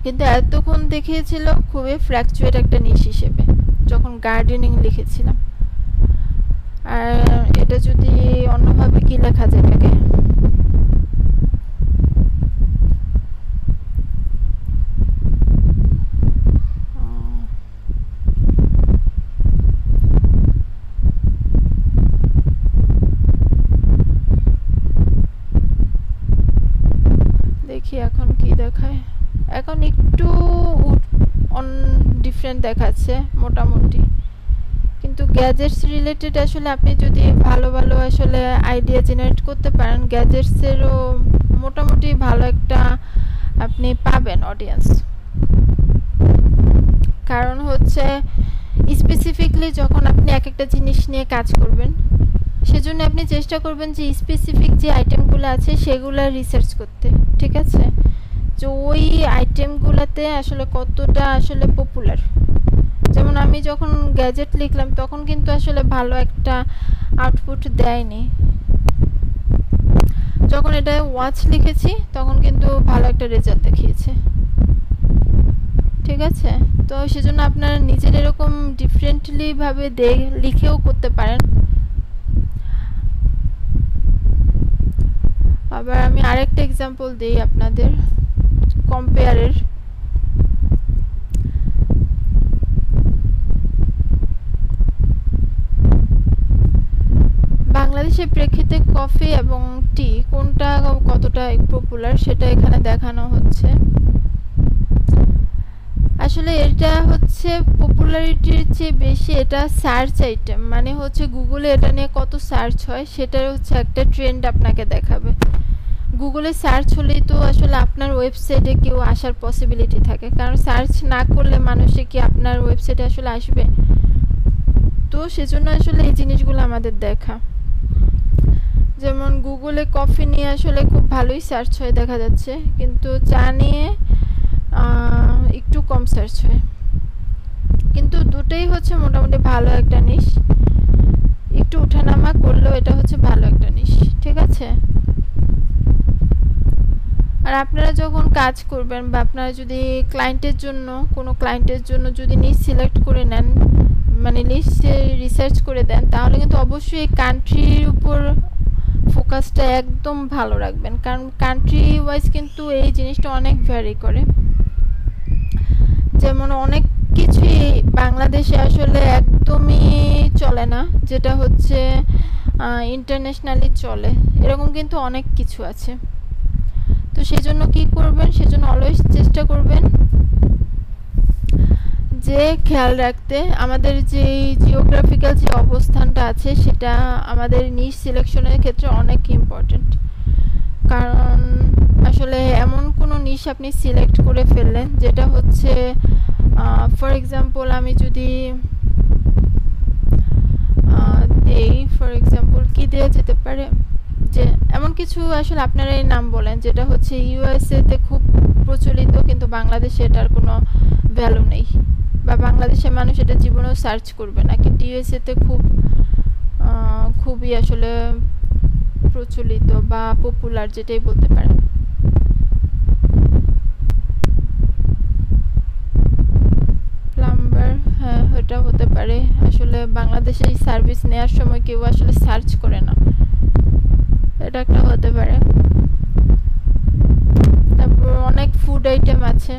A: কিন্তু এতক্ষণ দেখিয়েছিল খুবই ফ্ল্যাকচুয়েট একটা নিশ হিসেবে যখন গার্ডেনিং লিখেছিলাম। আর এটা যদি অন্যভাবে কি লেখা যায় এটাকে, দেখি এখন কি দেখায়। এখন একটু ডিফারেন্ট দেখাচ্ছে মোটামুটি, কিন্তু গ্যাজেটস রিলেটেড আসলে আপনি যদি ভালো ভালো আসলে আইডিয়া জেনারেট করতে পারেন, গ্যাজেটসেরও মোটামুটি ভালো একটা আপনি পাবেন অডিয়েন্স। কারণ হচ্ছে স্পেসিফিকলি যখন আপনি এক একটা জিনিস নিয়ে কাজ করবেন, সেজন্য আপনি চেষ্টা করবেন যে স্পেসিফিক যে আইটেমগুলো আছে সেগুলো রিসার্চ করতে, ঠিক আছে। যে ওই আইটেমগুলোতে আসলে কতটা আসলে পপুলার। যেমন আমি যখন গ্যাজেট লিখলাম তখন কিন্তু আসলে ভালো একটা আউটপুট দেয়নি, যখন এটা ওয়াচ লিখেছি তখন কিন্তু ভালো একটা রেজাল্ট দেখিয়েছে, ঠিক আছে। তো সেজন্য আপনারা নিজের এরকম ডিফারেন্টলি ভাবে লিখেও করতে পারেন। আবার আমি আরেকটা এক্সাম্পল দিই আপনাদের কম্পেয়ারের। বাংলাদেশের প্রেক্ষিতে কফি এবং টি কোনটা কতটা পপুলার সেটা এখানে দেখানো হচ্ছে। আসলে এটা হচ্ছে পপুলারিটির চেয়ে বেশি এটা সার্চ আইটেম, মানে হচ্ছে গুগলে এটা নিয়ে কত সার্চ হয় সেটার হচ্ছে একটা ট্রেন্ড আপনাকে দেখাবে। গুগলে সার্চ হলেই তো আসলে আপনার ওয়েবসাইটে কেউ আসার পসিবিলিটি থাকে, কারণ সার্চ না করলে মানুষে কি আপনার ওয়েবসাইটে আসলে আসবে। তো সেজন্য আসলে এই জিনিসগুলো আমাদের দেখা। যেমন গুগলে কফি নিয়ে আসলে খুব ভালোই সার্চ হয় দেখা যাচ্ছে, কিন্তু চা নিয়ে একটু কম সার্চ হয়। কিন্তু দুটোই হচ্ছে মোটামুটি ভালো একটা নিশ, একটু ওঠানামা করলেও এটা হচ্ছে ভালো একটা নিশ, ঠিক আছে। আর আপনারা যখন কাজ করবেন বা আপনারা যদি ক্লায়েন্টের জন্য কোনো ক্লায়েন্টের জন্য যদি নিশ সিলেক্ট করে নেন, মানে নিশ রিসার্চ করে দেন, তাহলে কিন্তু অবশ্যই কান্ট্রির উপর ফোকাসটা একদম ভালো রাখবেন, কারণ কান্ট্রি ওয়াইজ কিন্তু এই জিনিসটা অনেক ভ্যারি করে। যেমন অনেক কিছুই বাংলাদেশে আসলে একদমই চলে না, যেটা হচ্ছে ইন্টারন্যাশনালি চলে, এরকম কিন্তু অনেক কিছু আছে। তো সেজন্য কি করবেন, সেজন্য অলওয়েজ চেষ্টা করবেন যে খেয়াল রাখতে আমাদের যে জিওগ্রাফিক্যাল যে অবস্থানটা আছে সেটা আমাদের নিশ সিলেকশনের ক্ষেত্রে অনেক ইম্পর্টেন্ট। কারণ আসলে এমন কোনো নিশ আপনি সিলেক্ট করে ফেললেন যেটা হচ্ছে ফর এক্সাম্পল আমি যদি দেই, ফর এক্সাম্পল কি দেওয়া যেতে পারে, যে এমন কিছু আসলে আপনারা এই নাম বলেন যেটা হচ্ছে ইউএসএ তে খুব প্রচলিত কিন্তু বাংলাদেশে এটার কোনো ভ্যালু নেই, বা বাংলাদেশের মানুষ এটা জীবনেও সার্চ করবে না, কিন্তু ইউএসএ তে খুবই আসলে প্রচলিত বা পপুলার যেটাই বলতে পারেন। প্লাম্বার, হ্যাঁ এটা হতে পারে। আসলে বাংলাদেশে এই সার্ভিস নেওয়ার সময় কেউ আসলে সার্চ করে না, এটা একটা হতে পারে। তারপর অনেক ফুড আইটেম আছে।